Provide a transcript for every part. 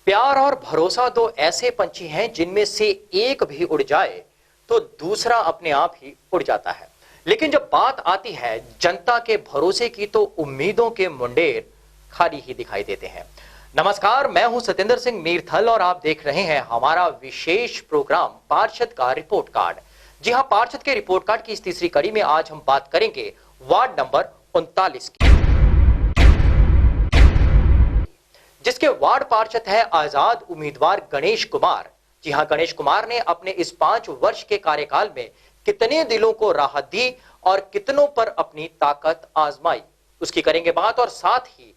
प्यार और भरोसा दो ऐसे पंछी हैं जिनमें से एक भी उड़ जाए तो दूसरा अपने आप ही उड़ जाता है। लेकिन जब बात आती है जनता के भरोसे की तो उम्मीदों के मुंडेर खाली ही दिखाई देते हैं। नमस्कार, मैं हूं सत्येंद्र सिंह नीरथल और आप देख रहे हैं हमारा विशेष प्रोग्राम पार्षद का रिपोर्ट कार्ड। जी हां, पार्षद के रिपोर्ट कार्ड की इस तीसरी कड़ी में आज हम बात करेंगे वार्ड नंबर 39 की, जिसके वार्ड पार्षद है आजाद उम्मीदवार गणेश कुमार। जी हां, गणेश कुमार ने अपने इस 5 वर्ष के कार्यकाल में कितने दिलों को राहत दी और कितनों पर अपनी ताकत आजमाई, उसकी करेंगे बात। और साथ ही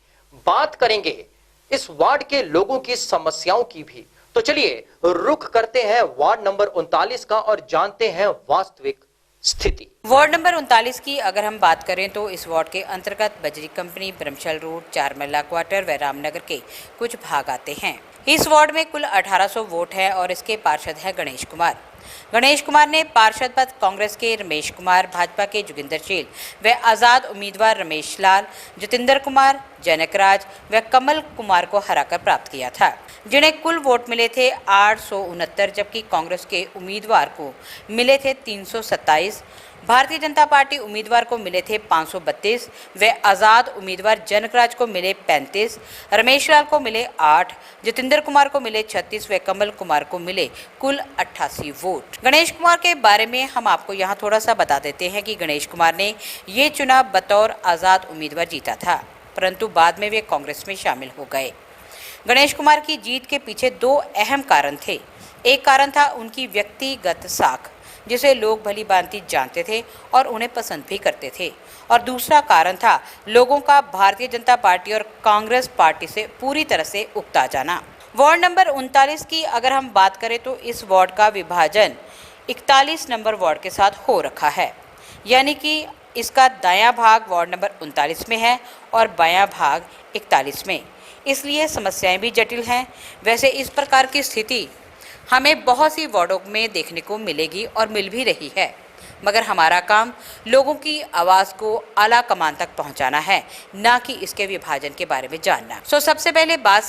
बात करेंगे इस वार्ड के लोगों की समस्याओं की भी। तो चलिए रुख करते हैं वार्ड नंबर 39 का और जानते हैं वास्तविक स्थिति। वार्ड नंबर 39 की अगर हम बात करें तो इस वार्ड के अंतर्गत बजरी कंपनी, ब्रह्मशल रोड, चारमल्ला क्वार्टर व रामनगर के कुछ भाग आते हैं। इस वार्ड में कुल 1800 वोट है और इसके पार्षद है गणेश कुमार। गणेश कुमार ने पार्षद पद कांग्रेस के रमेश कुमार, भाजपा के जोगिंदर शील व आजाद उम्मीदवार रमेश लाल, जितेंद्र कुमार, जनक राज व कमल कुमार को हराकर प्राप्त किया था, जिन्हें कुल वोट मिले थे 869, जबकि कांग्रेस के उम्मीदवार को मिले थे 327, भारतीय जनता पार्टी उम्मीदवार को मिले थे 532 व आजाद उम्मीदवार जनकराज को मिले 35, रमेश लाल को मिले 8, जितेंद्र कुमार को मिले 36 व कमल कुमार को मिले कुल 88 वोट। गणेश कुमार के बारे में हम आपको यहाँ थोड़ा सा बता देते हैं कि गणेश कुमार ने ये चुनाव बतौर आजाद उम्मीदवार जीता था, परंतु बाद में वे कांग्रेस में शामिल हो गए। गणेश कुमार की जीत के पीछे 2 अहम कारण थे। एक कारण था उनकी व्यक्तिगत साख, जिसे लोग भली भांति जानते थे और उन्हें पसंद भी करते थे, और दूसरा कारण था लोगों का भारतीय जनता पार्टी और कांग्रेस पार्टी से पूरी तरह से उकता जाना। वार्ड नंबर 39 की अगर हम बात करें तो इस वार्ड का विभाजन 41 नंबर वार्ड के साथ हो रखा है, यानी कि इसका दायां भाग वार्ड नंबर 39 में है और बायां भाग 41 में, इसलिए समस्याएं भी जटिल हैं। वैसे इस प्रकार की स्थिति हमें बहुत सी वार्डों में देखने को मिलेगी और मिल भी रही है, मगर हमारा काम लोगों की आवाज़ को आला कमान तक पहुंचाना है, ना कि इसके विभाजन के बारे में जानना। सबसे पहले बात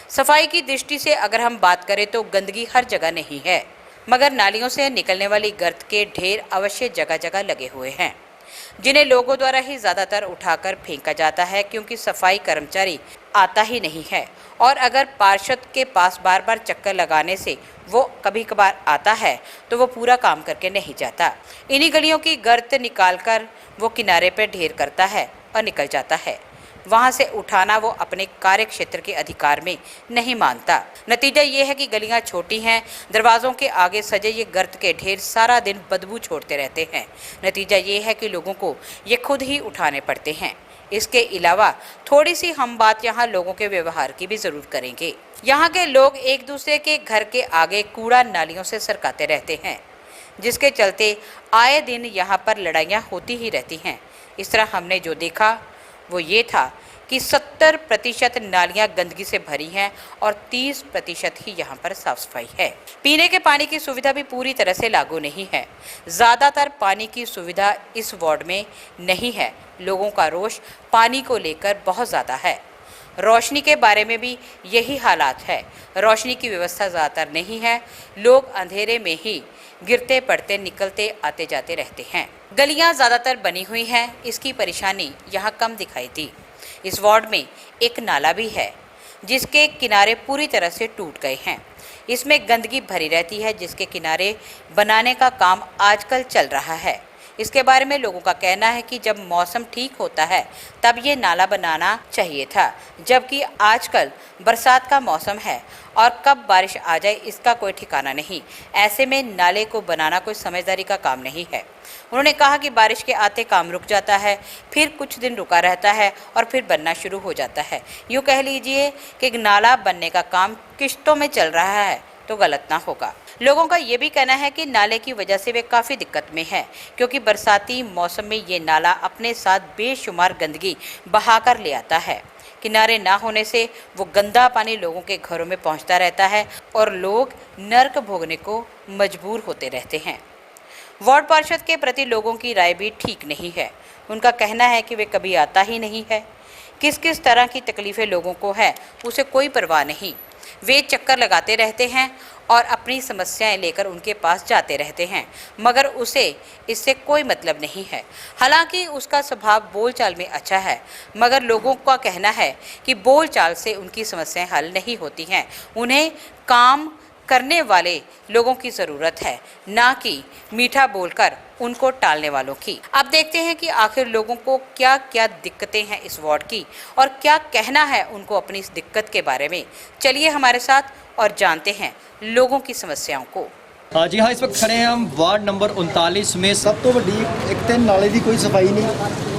सफाई की दृष्टि से अगर हम बात करें तो गंदगी हर जगह नहीं है, मगर नालियों से निकलने वाली गर्त के ढेर अवश्य जगह जगह लगे हुए हैं, जिन्हें लोगों द्वारा ही ज़्यादातर उठाकर फेंका जाता है, क्योंकि सफाई कर्मचारी आता ही नहीं है। और अगर पार्षद के पास बार बार चक्कर लगाने से वो कभी कभार आता है तो वो पूरा काम करके नहीं जाता। इन्हीं गलियों की गर्त निकालकर वो किनारे पर ढेर करता है और निकल जाता है। वहाँ से उठाना वो अपने कार्य क्षेत्र के अधिकार में नहीं मानता। नतीजा ये है कि गलियाँ छोटी हैं, दरवाज़ों के आगे सजे ये गर्त के ढेर सारा दिन बदबू छोड़ते रहते हैं। नतीजा ये है कि लोगों को ये खुद ही उठाने पड़ते हैं। इसके अलावा थोड़ी सी हम बात यहाँ लोगों के व्यवहार की भी ज़रूर करेंगे। यहाँ के लोग एक दूसरे के घर के आगे कूड़ा नालियों से सरकाते रहते हैं, जिसके चलते आए दिन यहाँ पर लड़ाइयाँ होती ही रहती हैं। इस तरह हमने जो देखा वो ये था कि 70% नालियाँ गंदगी से भरी हैं और 30% ही यहाँ पर साफ सफाई है। पीने के पानी की सुविधा भी पूरी तरह से लागू नहीं है। ज़्यादातर पानी की सुविधा इस वार्ड में नहीं है। लोगों का रोष पानी को लेकर बहुत ज़्यादा है। रोशनी के बारे में भी यही हालात है। रोशनी की व्यवस्था ज़्यादातर नहीं है। लोग अंधेरे में ही गिरते पड़ते निकलते आते जाते रहते हैं। गलियां ज़्यादातर बनी हुई हैं, इसकी परेशानी यहाँ कम दिखाई दी। इस वार्ड में एक नाला भी है, जिसके किनारे पूरी तरह से टूट गए हैं। इसमें गंदगी भरी रहती है, जिसके किनारे बनाने का काम आजकल चल रहा है। इसके बारे में लोगों का कहना है कि जब मौसम ठीक होता है तब ये नाला बनाना चाहिए था, जबकि आजकल बरसात का मौसम है और कब बारिश आ जाए इसका कोई ठिकाना नहीं। ऐसे में नाले को बनाना कोई समझदारी का काम नहीं है। उन्होंने कहा कि बारिश के आते काम रुक जाता है, फिर कुछ दिन रुका रहता है और फिर बनना शुरू हो जाता है। यूँ कह लीजिए कि नाला बनने का काम किश्तों में चल रहा है तो गलत ना होगा। लोगों का ये भी कहना है कि नाले की वजह से वे काफ़ी दिक्कत में है, क्योंकि बरसाती मौसम में ये नाला अपने साथ बेशुमार गंदगी बहाकर ले आता है। किनारे ना होने से वो गंदा पानी लोगों के घरों में पहुंचता रहता है और लोग नर्क भोगने को मजबूर होते रहते हैं। वार्ड पार्षद के प्रति लोगों की राय भी ठीक नहीं है। उनका कहना है कि वे कभी आता ही नहीं है। किस किस तरह की तकलीफ़ें लोगों को है उसे कोई परवाह नहीं। वे चक्कर लगाते रहते हैं और अपनी समस्याएं लेकर उनके पास जाते रहते हैं, मगर उसे इससे कोई मतलब नहीं है। हालांकि उसका स्वभाव बोलचाल में अच्छा है, मगर लोगों का कहना है कि बोलचाल से उनकी समस्याएं हल नहीं होती हैं। उन्हें काम करने वाले लोगों की ज़रूरत है, ना कि मीठा बोलकर उनको टालने वालों की। अब देखते हैं कि आखिर लोगों को क्या क्या दिक्कतें हैं इस वार्ड की और क्या कहना है उनको अपनी इस दिक्कत के बारे में। चलिए हमारे साथ और जानते हैं लोगों की समस्याओं को। जी हाँ, इस वक्त खड़े हैं हम वार्ड नंबर 39 में। ਸਭ ਤੋਂ ਵੱਡੀ ਇੱਕ ਤੇ ਨਾਲੇ ਦੀ ਕੋਈ ਸਫਾਈ ਨਹੀਂ,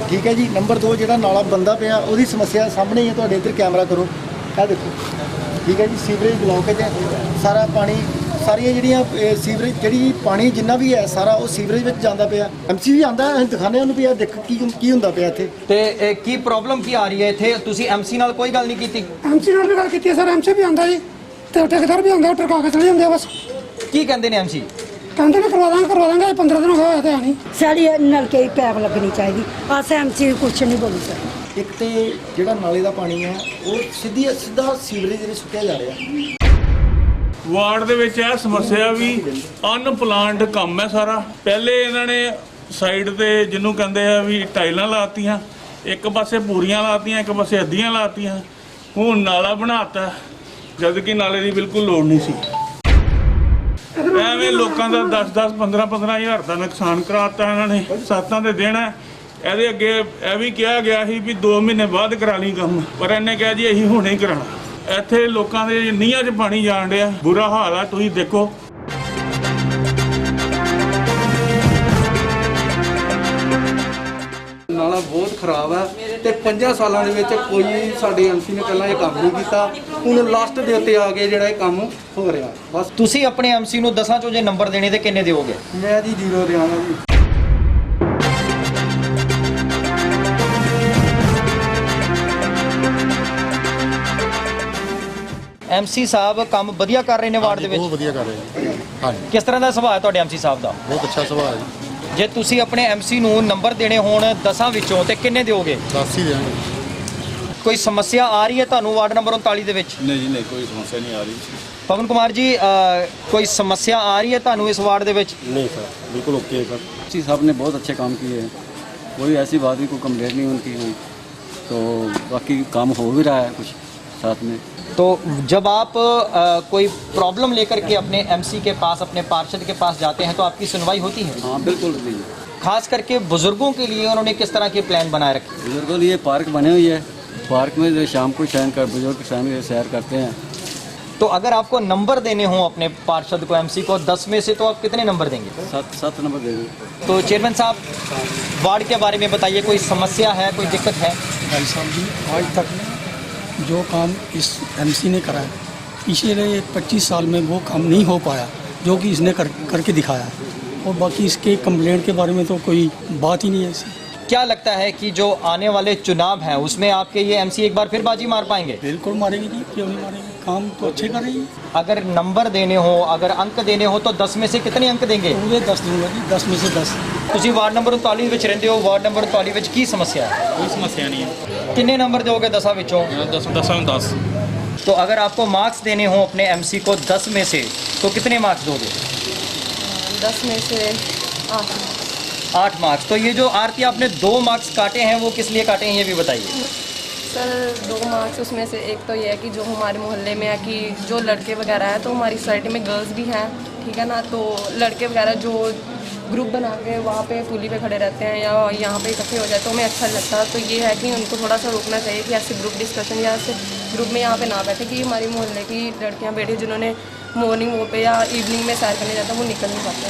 ਠੀਕ ਹੈ ਜੀ। ਨੰਬਰ 2 ਜਿਹੜਾ ਨਾਲਾ ਬੰਦਾ ਪਿਆ ਉਹਦੀ ਸਮੱਸਿਆ ਸਾਹਮਣੇ ਹੀ ਹੈ ਤੁਹਾਡੇ, ਇੱਧਰ ਕੈਮਰਾ ਕਰੋ, ਇਹ ਦੇਖੋ, ਠੀਕ ਹੈ ਜੀ। ਸੀਵਰੇਜ ਬਲੌਕੇਜ ਹੈ, ਸਾਰਾ ਪਾਣੀ, ਸਾਰੀਆਂ ਜਿਹੜੀਆਂ ਸੀਵਰੇਜ ਜਿਹੜੀ ਪਾਣੀ ਜਿੰਨਾ ਵੀ ਹੈ ਸਾਰਾ ਉਹ ਸੀਵਰੇਜ ਵਿੱਚ ਜਾਂਦਾ ਪਿਆ। ਐਮਸੀ ਵੀ ਆਂਦਾ, ਅਸੀਂ ਦਿਖਾਉਂਦੇ ਉਹਨੂੰ ਵੀ ਆ ਦੇਖ ਕੀ ਹੁੰਦਾ ਪਿਆ ਇੱਥੇ। ਤੇ ਕੀ ਪ੍ਰੋਬਲਮ ਕੀ ਆ ਰਹੀ ਹੈ ਇੱਥੇ? ਤੁਸੀਂ ਐਮਸੀ ਨਾਲ ਕੋਈ ਗੱਲ ਨਹੀਂ ਕੀਤੀ? ਐਮਸੀ ਨਾਲ ਵੀ ਗੱਲ ਕੀਤੀ ਹੈ ਸਰ, ਐਮਸੀ ਵੀ ਆਂਦਾ ਜੀ ਤੇ ਠੇਕੇਦਾਰ ਵੀ ਆਂਦਾ, ਟਰਕਾ ਕੇ ਚਲੇ ਜਾਂਦੇ ਆ ਬਸ। ਕੀ ਕਹਿੰਦੇ ਨੇ ਐਮਸੀ? ਕਹਿੰਦੇ ਨੇ ਕਰਵਾ ਦਾਂਗੇ, 15 ਦਿਨ ਹੋਇਆ ਤੇ ਆਣੀ। ਸਾਡੀ ਨਲਕੇ ਦੀ ਪੈਪ ਲੱਗਣੀ ਚਾਹੀਦੀ। ਆਸ ਐਮਸੀ ਕੁਛ ਨਹੀਂ ਬੋਲੀ ਸਰ। ਇੱਕ ਤੇ ਜਿਹੜਾ ਨਾਲੇ ਦਾ ਪਾਣੀ ਹੈ ਉਹ ਸਿੱਧਾ ਸੀਵਰੇਜ ਦੇ ਵਿੱਚ ਸੁੱਟਿਆ ਜਾ ਰਿਹਾ। ਵਾਰਡ ਦੇ ਵਿੱਚ ਇਹ ਸਮੱਸਿਆ ਵੀ ਅਨਪਲਾਨਡ ਕੰਮ ਹੈ ਸਾਰਾ। ਪਹਿਲੇ ਇਹਨਾਂ ਨੇ ਸਾਈਡ ਤੇ ਜਿਹਨੂੰ ਕਹਿੰਦੇ ਆ ਵੀ ਟਾਈਲਾਂ ਲਾਤੀਆਂ, ਇੱਕ ਪਾਸੇ ਪੂਰੀਆਂ ਲਾਤੀਆਂ, ਇੱਕ ਪਾਸੇ ਅੱਧੀਆਂ ਲਾਤੀਆਂ। ਹੁਣ ਨਾਲਾ ਬਣਾਤਾ ਜਦ ਕਿ ਨਾਲੇ ਦੀ ਬਿਲਕੁਲ ਲੋੜ ਨਹੀਂ ਸੀ। ਐਵੇਂ ਲੋਕਾਂ ਦਾ 10-10 15-15 ਹਜ਼ਾਰ ਦਾ ਨੁਕਸਾਨ ਕਰਾਤਾ ਇਹਨਾਂ ਨੇ। ਸਾਤਾਂ ਦੇ ਦਿਨ ਹੈ, ਇਹਦੇ ਅੱਗੇ ਇਹ ਵੀ ਕਿਹਾ ਗਿਆ ਸੀ ਵੀ 2 ਮਹੀਨੇ ਬਾਅਦ ਕਰਾ ਲਈ ਕੰਮ, ਪਰ ਇਹਨੇ ਕਿਹਾ ਜੀ ਅਸੀਂ ਹੁਣੇ ਹੀ ਕਰਾਉਣਾ। ਇੱਥੇ ਲੋਕਾਂ ਦੇ ਨੀਹਾਂ 'ਚ ਪਾਣੀ ਜਾਣ ਡਿਆ, ਬੁਰਾ ਹਾਲ ਆ, ਤੁਸੀਂ ਦੇਖੋ। ਨਾਲਾ ਬਹੁਤ ਖਰਾਬ ਹੈ ਤੇ 5 ਸਾਲਾਂ ਦੇ ਵਿੱਚ ਕੋਈ ਸਾਡੇ ਐਮਸੀ ਨੇ ਪਹਿਲਾਂ ਇਹ ਕੰਮ ਨਹੀਂ ਕੀਤਾ। ਹੁਣ ਲਾਸਟ ਦੇ ਉੱਤੇ ਆ ਕੇ ਜਿਹੜਾ ਇਹ ਕੰਮ ਹੋ ਰਿਹਾ ਬਸ। ਤੁਸੀਂ ਆਪਣੇ ਐਮਸੀ ਨੂੰ 10 ਚੋਂ ਜੇ ਨੰਬਰ ਦੇਣੇ ਤੇ ਕਿੰਨੇ ਦਿਓਗੇ? ਮੈਂ ਜੀ 0 ਦਿਆਂਗਾ ਜੀ। ਐਮਸੀ ਸਾਹਿਬ ਕੰਮ ਵਧੀਆ ਕਰ ਰਹੇ ਨੇ ਵਾਰਡ ਦੇ ਵਿੱਚ? ਬਹੁਤ ਵਧੀਆ ਕਰ ਰਹੇ ਹਾਂ। ਹਾਂਜੀ, ਕਿਸ ਤਰ੍ਹਾਂ ਦਾ ਸੁਭਾਅ ਹੈ ਤੁਹਾਡੇ ਐਮਸੀ ਸਾਹਿਬ ਦਾ? ਬਹੁਤ ਅੱਛਾ ਸੁਭਾਅ ਹੈ ਜੀ। ਜੇ ਤੁਸੀਂ ਆਪਣੇ ਐਮਸੀ ਨੂੰ ਨੰਬਰ ਦੇਣੇ ਹੋਣ 10 ਵਿੱਚੋਂ ਤੇ ਕਿੰਨੇ ਦਿਓਗੇ? 10 ਹੀ ਦੇਵਾਂਗੇ। ਕੋਈ ਸਮੱਸਿਆ ਆ ਰਹੀ ਹੈ ਤੁਹਾਨੂੰ ਵਾਰਡ ਨੰਬਰ 39 ਦੇ ਵਿੱਚ? नहीं जी नहीं, कोई समस्या नहीं आ रही। ਪਵਨ ਕੁਮਾਰ ਜੀ, ਕੋਈ ਸਮੱਸਿਆ ਆ ਰਹੀ ਹੈ ਤੁਹਾਨੂੰ ਇਸ ਵਾਰਡ ਦੇ ਵਿੱਚ? नहीं सर, बिल्कुल ओके है सर। एमसी साहब ने बहुत अच्छे काम किए हैं, कोई ऐसी बात भी, कोई कंप्लेंट नहीं उनकी हुई। तो बाकी काम हो भी रहा है कुछ साथ में। तो जब आप कोई प्रॉब्लम लेकर के अपने एमसी के पास, अपने पार्षद के पास जाते हैं तो आपकी सुनवाई होती है? हाँ बिल्कुल जी। खास करके बुजुर्गों के लिए उन्होंने किस तरह के प्लान बनाए रखे? बुजुर्गों के लिए पार्क बने हुई है, पार्क में जो शाम को बुजुर्ग शाम को सैर करते हैं। तो अगर आपको नंबर देने हो अपने पार्षद को, एमसी को, 10 में से तो आप कितने नंबर देंगे? 7 नंबर दे दें। तो चेयरमैन साहब, वार्ड के बारे में बताइए, कोई समस्या है, कोई दिक्कत है? भाई साहब जी, आज तक जो काम इस एमसी ने करा है, पिछले 25 साल में वो काम नहीं हो पाया जो कि इसने करके दिखाया है। और बाकी इसके कंप्लेंट के बारे में तो कोई बात ही नहीं है ऐसी। क्या लगता है कि जो आने वाले चुनाव हैं उसमें आपके ये एमसी एक बार फिर बाजी मार पाएंगे? बिल्कुल मारेगी जी, क्यों नहीं मारेगी, काम तो अच्छे कर रही है। अगर नंबर देने हो, अगर अंक देने हो तो 10 में से कितने अंक देंगे? पूरे 10 दूंगा जी, 10 में से 10। ਤੁਸੀਂ ਵਾਰਡ ਨੰਬਰ 39 ਵਿੱਚ ਰਹਿੰਦੇ ਹੋ, ਵਾਰਡ ਨੰਬਰ 39 ਵਿੱਚ ਕੀ ਸਮੱਸਿਆ ਹੈ? कोई समस्या नहीं है। कितने नंबर दोगे 10 ਵਿੱਚੋਂ? 10 में 10। तो अगर आपको मार्क्स देने हो अपने एमसी को 10 में से तो कितने मार्क्स दोगे? 10 में से 8 मार्क्स। तो ये जो आरती आपने 2 मार्क्स काटे हैं वो किस लिए काटे हैं ये भी बताइए। सर 2 मार्क्स उसमें से एक तो ये है कि जो हमारे मोहल्ले में है कि जो लड़के वगैरह हैं, तो हमारी सोसाइटी में गर्ल्स भी हैं, ठीक है ना। तो लड़के वगैरह जो ग्रुप बना के वहाँ पे पुली पे खड़े रहते हैं या यहाँ पे इकट्ठे हो जाए तो हमें अच्छा नहीं लगता। तो ये है कि उनको थोड़ा सा रोकना चाहिए कि ऐसे ग्रुप डिस्कशन या ऐसे ग्रुप में यहाँ पे ना बैठे, कि हमारी मोहल्ले की लड़कियाँ बैठी जिन्होंने मॉर्निंग वो पे या इवनिंग में सैर करने जाता वो निकल नहीं पाते।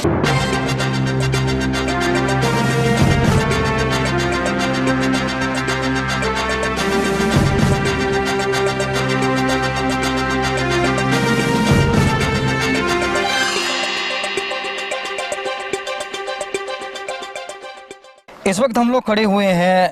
इस वक्त हम लोग खड़े हुए हैं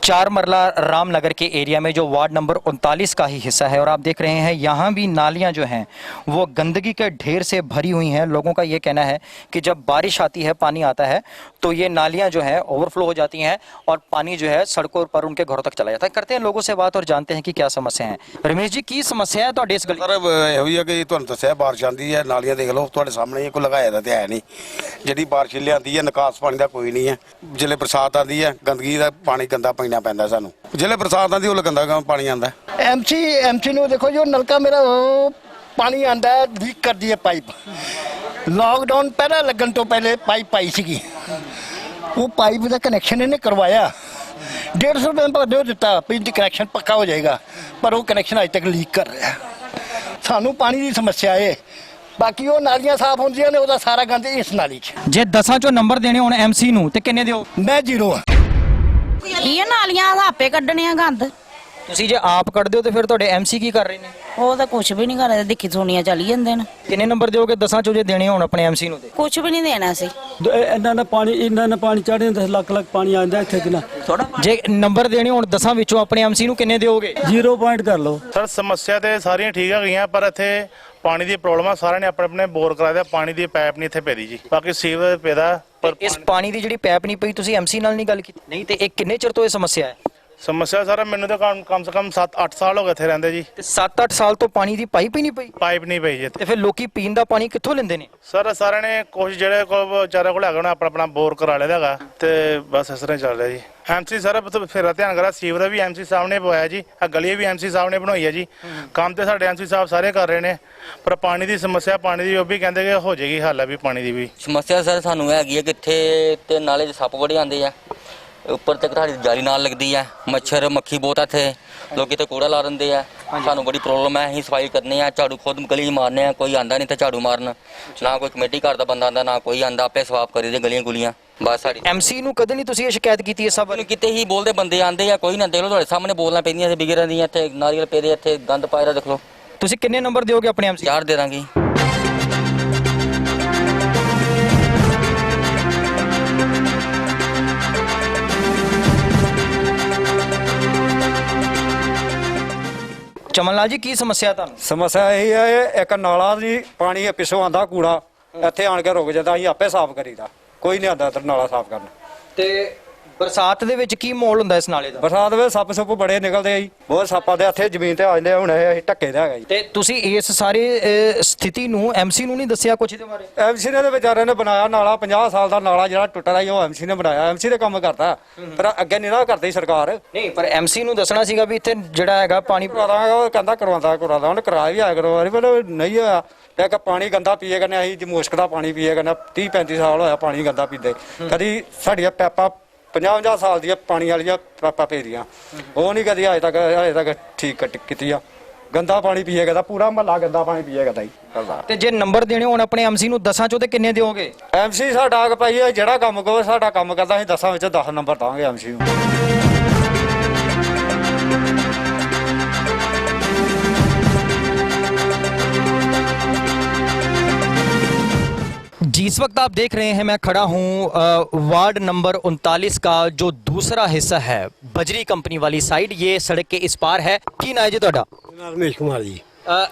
चार मरला रामनगर के एरिया में जो वार्ड नंबर 39 का ही हिस्सा है और आप देख रहे हैं यहाँ भी नालियाँ जो हैं वो गंदगी के ढेर से भरी हुई हैं। लोगों का ये कहना है कि जब बारिश आती है, पानी आता है तो ये नालियाँ जो हैं ओवरफ्लो हो जाती हैं और पानी जो है सड़कों पर उनके घरों तक चला जाता है। करते हैं लोगों से बात और जानते हैं कि क्या समस्या है। रमेश जी, की समस्या है ਤੁਹਾਡੇ ਇਸ ਗਲੀ? ਸਰ ਇਹੋ ਹੀ ਆ ਕਿ ਤੁਹਾਨੂੰ ਦੱਸਿਆ ਬਾਰਿਸ਼ ਆਉਂਦੀ ਹੈ, ਨਾਲੀਆਂ ਦੇਖ ਲਓ ਤੁਹਾਡੇ ਸਾਹਮਣੇ, ਕੋਈ ਲਗਾਇਆ ਦਾ ਤੇ ਹੈ ਨਹੀਂ। ਜਿਹੜੀ ਬਾਰਿਸ਼ ਲਿਆਂਦੀ ਹੈ ਨਿਕਾਸ ਪਾਣੀ ਦਾ ਕੋਈ ਨਹੀਂ ਹੈ। ਜਿਲੇ ਬਰਸਾਤ ਆਉਂਦੀ ਹੈ ਗੰਦਗੀ ਦਾ ਪਾਣੀ ਗੰਦਾ ਪੀਣਾ ਪੈਂਦਾ ਸਾਨੂੰ। ਜਿਲੇ ਬਰਸਾਤ ਆਉਂਦੀ ਉਹ ਗੰਦਾ ਪਾਣੀ ਆਉਂਦਾ। ਐਮਸੀ ਨੂੰ ਦੇਖੋ ਜੋ ਨਲਕਾ ਮੇਰਾ ਪਾਣੀ ਆਂਦਾ ਲੀਕ ਕਰਦੀ ਹੈ ਪਾਈਪ। ਲਾਕਡਾਊਨ ਪਹਿਲਾਂ ਲੱਗਣ ਤੋਂ ਪਹਿਲੇ ਪਾਈਪ ਪਾਈ ਸੀਗੀ, ਉਹ ਪਾਈਪ ਦਾ ਕਨੈਕਸ਼ਨ ਇਹਨੇ ਕਰਵਾਇਆ। 150 ਰੁਪਏ ਪਰ ਦੇ ਦਿੱਤਾ ਵੀ ਕਨੈਕਸ਼ਨ ਪੱਕਾ ਹੋ ਜਾਏਗਾ, ਪਰ ਉਹ ਕਨੈਕਸ਼ਨ ਅਜੇ ਤੱਕ ਲੀਕ ਕਰ ਰਿਹਾ। ਸਾਨੂੰ ਪਾਣੀ ਦੀ ਸਮੱਸਿਆ ਹੈ। ਬਾਕੀ ਉਹ ਨਾਲੀਆਂ ਸਾਫ਼ ਹੁੰਦੀਆਂ ਨੇ, ਉਹਦਾ ਸਾਰਾ ਗੰਦ ਇਸ ਨਾਲੀ 'ਚ। ਜੇ 10 ਚੋਂ ਨੰਬਰ ਦੇਣੇ ਹੋਣ ਐਮਸੀ ਨੂੰ ਤੇ ਕਿੰਨੇ ਦਿਓ? ਮੈਂ 0 ਆ। ਇਹ ਨਾਲੀਆਂ ਆਪੇ ਕੱਢਣੇ ਆ ਗੰਦ। ਤੁਸੀਂ ਜੇ ਆਪ ਕੱਢਦੇ ਹੋ ਤੇ ਫਿਰ ਤੁਹਾਡੇ ਐਮਸੀ ਕੀ ਕਰ ਰਹੇ ਨੇ? ਉਹ ਤਾਂ ਕੁਝ ਵੀ ਨਹੀਂ ਕਰ ਰਹੇ, ਦੇਖੀ ਸੋਨੀਆਂ ਚੱਲੀ ਜਾਂਦੇ ਨੇ। ਕਿੰਨੇ ਨੰਬਰ ਦਿਓਗੇ 10 ਚੋਂ ਜੇ ਦੇਣੇ ਹੋਣ ਆਪਣੇ ਐਮਸੀ ਨੂੰ ਤੇ? ਕੁਝ ਵੀ ਨਹੀਂ ਦੇਣਾ ਸੀ। ਇੰਨਾ ਪਾਣੀ ਚੜ੍ਹ ਜਾਂਦਾ, ਲੱਖ ਪਾਣੀ ਆਉਂਦਾ ਇੱਥੇ ਕਿੰਨਾ ਥੋੜਾ। ਜੇ ਨੰਬਰ ਦੇਣੇ ਹੋਣ 10 ਵਿੱਚੋਂ ਆਪਣੇ ਐਮਸੀ ਨੂੰ ਕਿੰਨੇ ਦਿਓਗੇ? 0 ਪੁਆਇੰਟ ਕਰ ਲਓ। ਸਰ ਸਮੱਸਿਆ ਤੇ ਸਾਰੀਆਂ ਠੀਕ ਆ ਗਈਆਂ, ਪਰ ਇੱਥੇ ਪਾਣੀ ਦੀ ਪ੍ਰੋਬਲਮ ਆ। ਸਾਰਿਆਂ ਨੇ ਆਪਣੇ ਆਪਣੇ ਬੋਰ ਕਰਾਇਆ, ਪਾਣੀ ਦੀ ਪਾਈਪ ਨਹੀਂ ਇੱਥੇ ਪੈਦੀ ਜੀ। ਬਾਕੀ ਸੀਵਰ ਪੈਦਾ, ਪਰ ਇਸ ਪਾਣੀ ਦੀ ਜਿਹੜੀ ਪੈਪ ਨਹੀਂ ਪਈ, ਤੁਸੀਂ ਐਮਸੀ ਨਾਲ ਨਹੀਂ ਗੱਲ ਕੀਤੀ? ਨਹੀਂ ਤੇ ਇਹ ਕਿੰਨੇ ਚਿਰ ਤੋਂ ਇਹ ਸਮੱਸਿਆ ਹੈ? ਸਮੱਸਿਆ ਸਰ ਮੈਨੂੰ ਤਾਂ ਕਮ ਸੇ ਕਮ 7-8 ਸਾਲ ਹੋ ਗਏ ਇੱਥੇ ਰਹਿੰਦੇ ਜੀ। ਤੇ 7-8 ਸਾਲ ਤੋਂ ਪਾਣੀ ਦੀ ਪਾਈਪ ਹੀ ਨਹੀਂ ਪਈ? ਪਾਈਪ ਨਹੀਂ ਪਈ ਜੀ ਇੱਥੇ। ਤੇ ਫਿਰ ਲੋਕੀ ਪੀਣ ਦਾ ਪਾਣੀ ਕਿੱਥੋਂ ਲੈਂਦੇ ਨੇ? ਸਰ ਸਾਰਿਆਂ ਨੇ ਕੋਸ਼ਿਸ਼, ਜਿਹੜੇ ਕੋਲ ਵਿਚਾਰੇ ਕੋਲ ਹੈਗਾ, ਆਪਣਾ ਆਪਣਾ ਬੋਰ ਕਰਾ ਲਿਆ ਹੈਗਾ ਤੇ ਬਸ ਇਸ ਤਰ੍ਹਾਂ ਚੱਲ ਰਿਹਾ ਜੀ। ਐਮਸੀ ਸਰ ਫੇਰ ਧਿਆਨ ਕਰਾ, ਸੀਵਰ ਵੀ ਐਮਸੀ ਸਾਹਿਬ ਨੇ ਪਵਾਇਆ ਜੀ, ਆ ਗਲੀ ਵੀ ਐਮਸੀ ਸਾਹਿਬ ਨੇ ਬਣਾਈ ਹੈ ਜੀ। ਕੰਮ ਤੇ ਸਾਡੇ ਐਮਸੀ ਸਾਹਿਬ ਸਾਰੇ ਕਰ ਰਹੇ ਨੇ, ਪਰ ਪਾਣੀ ਦੀ ਸਮੱਸਿਆ, ਪਾਣੀ ਦੀ ਉਹ ਵੀ ਕਹਿੰਦੇ ਕਿ ਹੋ ਜਾਏਗੀ ਹੱਲ, ਵੀ ਪਾਣੀ ਦੀ ਵੀ ਸਮੱਸਿਆ ਸਰ ਸਾਨੂੰ ਹੈਗੀ ਹੈ ਕਿ ਇੱਥੇ ਤੇ ਨਾਲੇ 'ਚ ਸੱਪ ਬੜੇ ਆਉਂਦੇ ਆ, ਉੱਪਰ ਤੱਕ ਸਾਡੀ ਜਾਲੀ ਨਾਲ ਲੱਗਦੀ ਹੈ, ਮੱਛਰ ਮੱਖੀ ਬਹੁਤ ਆ ਇੱਥੇ, ਲੋਕੀ ਤੇ ਕੂੜਾ ਲਾ ਦਿੰਦੇ ਆ। ਸਾਨੂੰ ਬੜੀ ਪ੍ਰੋਬਲਮ ਹੈ। ਅਸੀਂ ਸਫਾਈ ਕਰਨੇ ਆ, ਝਾੜੂ ਖੁਦ ਗਲੀ ਮਾਰਨੇ ਆ, ਕੋਈ ਆਂਦਾ ਨਹੀਂ ਤੇ ਝਾੜੂ ਮਾਰਨ, ਨਾ ਕੋਈ ਕਮੇਟੀ ਘਰ ਦਾ ਬੰਦਾ ਆਂਦਾ, ਨਾ ਕੋਈ ਆਂਦਾ, ਆਪੇ ਸਾਫ਼ ਕਰੀਦੇ ਗਲੀਆਂ ਗੁਲੀਆਂ ਬਸ ਸਾਡੀ। ਐਮਸੀ ਨੂੰ ਕਦੇ ਨਹੀਂ ਤੁਸੀਂ ਇਹ ਸ਼ਿਕਾਇਤ ਕੀਤੀ? ਸਭ ਨੂੰ ਕਿਤੇ ਹੀ ਬੋਲਦੇ ਬੰਦੇ ਆਂਦੇ ਆ, ਕੋਈ ਨਾ। ਦੇਖ ਲਓ ਤੁਹਾਡੇ ਸਾਹਮਣੇ ਬੋਲਣਾ ਪੈਂਦੀਆਂ ਸੀ ਬਿਗਰਾਂ ਦੀਆਂ, ਇੱਥੇ ਨਾਰੀਅਲ ਪੇਦੇ, ਇੱਥੇ ਗੰਦ ਪਾਇਆ ਦੇਖ ਲਓ। ਤੁਸੀਂ ਕਿੰਨੇ ਨੰਬਰ ਦਿਓਗੇ ਆਪਣੇ ਐਮਸੀ? 4 ਦੇ ਦਾਂਗੇ। ਚਮਨ ਲਾਲ ਜੀ, ਕੀ ਸਮੱਸਿਆ ਤੁਹਾਨੂੰ? ਸਮੱਸਿਆ ਇਹ ਹੈ, ਇੱਕ ਨਾਲਾ ਦੀ ਪਾਣੀ ਪਿੱਛੋਂ ਆਂਦਾ ਕੂੜਾ, ਇੱਥੇ ਆਣ ਕੇ ਰੁਕ ਜਾਂਦਾ, ਅਸੀਂ ਆਪੇ ਸਾਫ਼ ਕਰੀਦਾ, ਕੋਈ ਨਹੀਂ ਆਂਦਾ ਇੱਧਰ ਨਾਲਾ ਸਾਫ਼ ਕਰਨ। ਤੇ ਬਰਸਾਤ ਦੇ ਵਿੱਚ ਕੀ ਮਾਹੌਲ ਹੁੰਦਾ ਇਸ ਨਾਲੇ ਦਾ? ਬਰਸਾਤ ਵੇਲੇ ਸੱਪ ਬੜੇ ਨਿਕਲਦੇ ਆ ਜੀ, ਬਹੁਤ ਸੱਪਾਂ ਦੇ ਇੱਥੇ ਜ਼ਮੀਨ ਤੇ ਆ ਜਾਂਦੇ ਆ। ਹੁਣ ਅਸੀਂ ਢੱਕੇ ਦਾ ਹੈਗਾ ਜੀ। ਤੇ ਤੁਸੀਂ ਇਸ ਸਾਰੇ ਸਥਿਤੀ ਨੂੰ ਐਮਸੀ ਨੂੰ ਨਹੀਂ ਦੱਸਿਆ ਕੁਝ ਦੇ ਬਾਰੇ? ਐਮਸੀ ਨੇ ਵਿਚਾਰੇ ਨੇ ਬਣਾਇਆ ਨਾਲਾ, 50 ਸਾਲ ਦਾ ਨਾਲਾ ਜਿਹੜਾ ਟੁੱਟਦਾ ਹੀ, ਉਹ ਐਮਸੀ ਨੇ ਬਣਾਇਆ। ਐਮਸੀ ਦੇ ਕੰਮ ਕਰਦਾ, ਪਰ ਅੱਗੇ ਨਹੀਂ ਨਾ ਕਰਦੀ ਸਰਕਾਰ। ਨਹੀਂ, ਪਰ ਐਮਸੀ ਨੂੰ ਦੱਸਣਾ ਸੀਗਾ ਵੀ ਇੱਥੇ ਜਿਹੜਾ ਹੈਗਾ ਪਾਣੀ ਕਰਾਂਗਾ, ਉਹ ਕਹਿੰਦਾ ਕਰਵਾਉਂਦਾ ਉਹਨੇ ਕਰਾਇਆ ਵੀ ਆਇਆ ਕਰੋ, ਪਰ ਨਹੀਂ ਹੋਇਆ। ਇੱਕ ਪਾਣੀ ਗੰਦਾ ਪੀਏ ਕਰਨੇ, ਅਸੀਂ ਮੁਸ਼ਕ ਦਾ ਪਾਣੀ ਪੀਏ ਕਰਨਾ, 30-35 ਸਾਲ ਹੋਇਆ ਪਾਣੀ ਗੰਦਾ ਪੀਂਦੇ। ਕਦੀ ਸਾਡੀਆਂ ਪੈਪਾਂ 50-50 ਸਾਲ ਦੀਆਂ ਪਾਣੀ ਵਾਲੀਆਂ ਪੈਪਾਂ ਭੇਜੀਆਂ, ਉਹ ਨਹੀਂ ਕਦੀ ਹਜੇ ਤੱਕ ਠੀਕ ਕੀਤੀ ਆ। ਗੰਦਾ ਪਾਣੀ ਪੀਏ ਕਰਦਾ, ਪੂਰਾ ਮਹੱਲਾ ਗੰਦਾ ਪਾਣੀ ਪੀਏ ਕਰਦਾ ਜੀ। ਤੇ ਜੇ ਨੰਬਰ ਦੇਣੇ ਹੋਣ ਆਪਣੇ ਐਮਸੀ ਨੂੰ 10 ਚੋਂ ਤੇ ਕਿੰਨੇ ਦਿਓਗੇ? ਐਮਸੀ ਸਾਡਾ ਭਾਈ ਜਿਹੜਾ ਕੰਮ ਕਹੋ, ਸਾਡਾ ਕੰਮ ਕਰਦਾ, ਅਸੀਂ 10 ਵਿੱਚੋਂ 10 ਨੰਬਰ ਦਾਂਗੇ ਐਮਸੀ ਨੂੰ। जिस वक्त आप देख रहे हैं मैं खड़ा हूं वार्ड नंबर 39 का जो दूसरा हिस्सा है, बजरी कंपनी वाली साइड, ये सड़क के इस पार है। की ना है जी ਤੁਹਾਡਾ? ਰਮੇਸ਼ ਕੁਮਾਰ ਜੀ।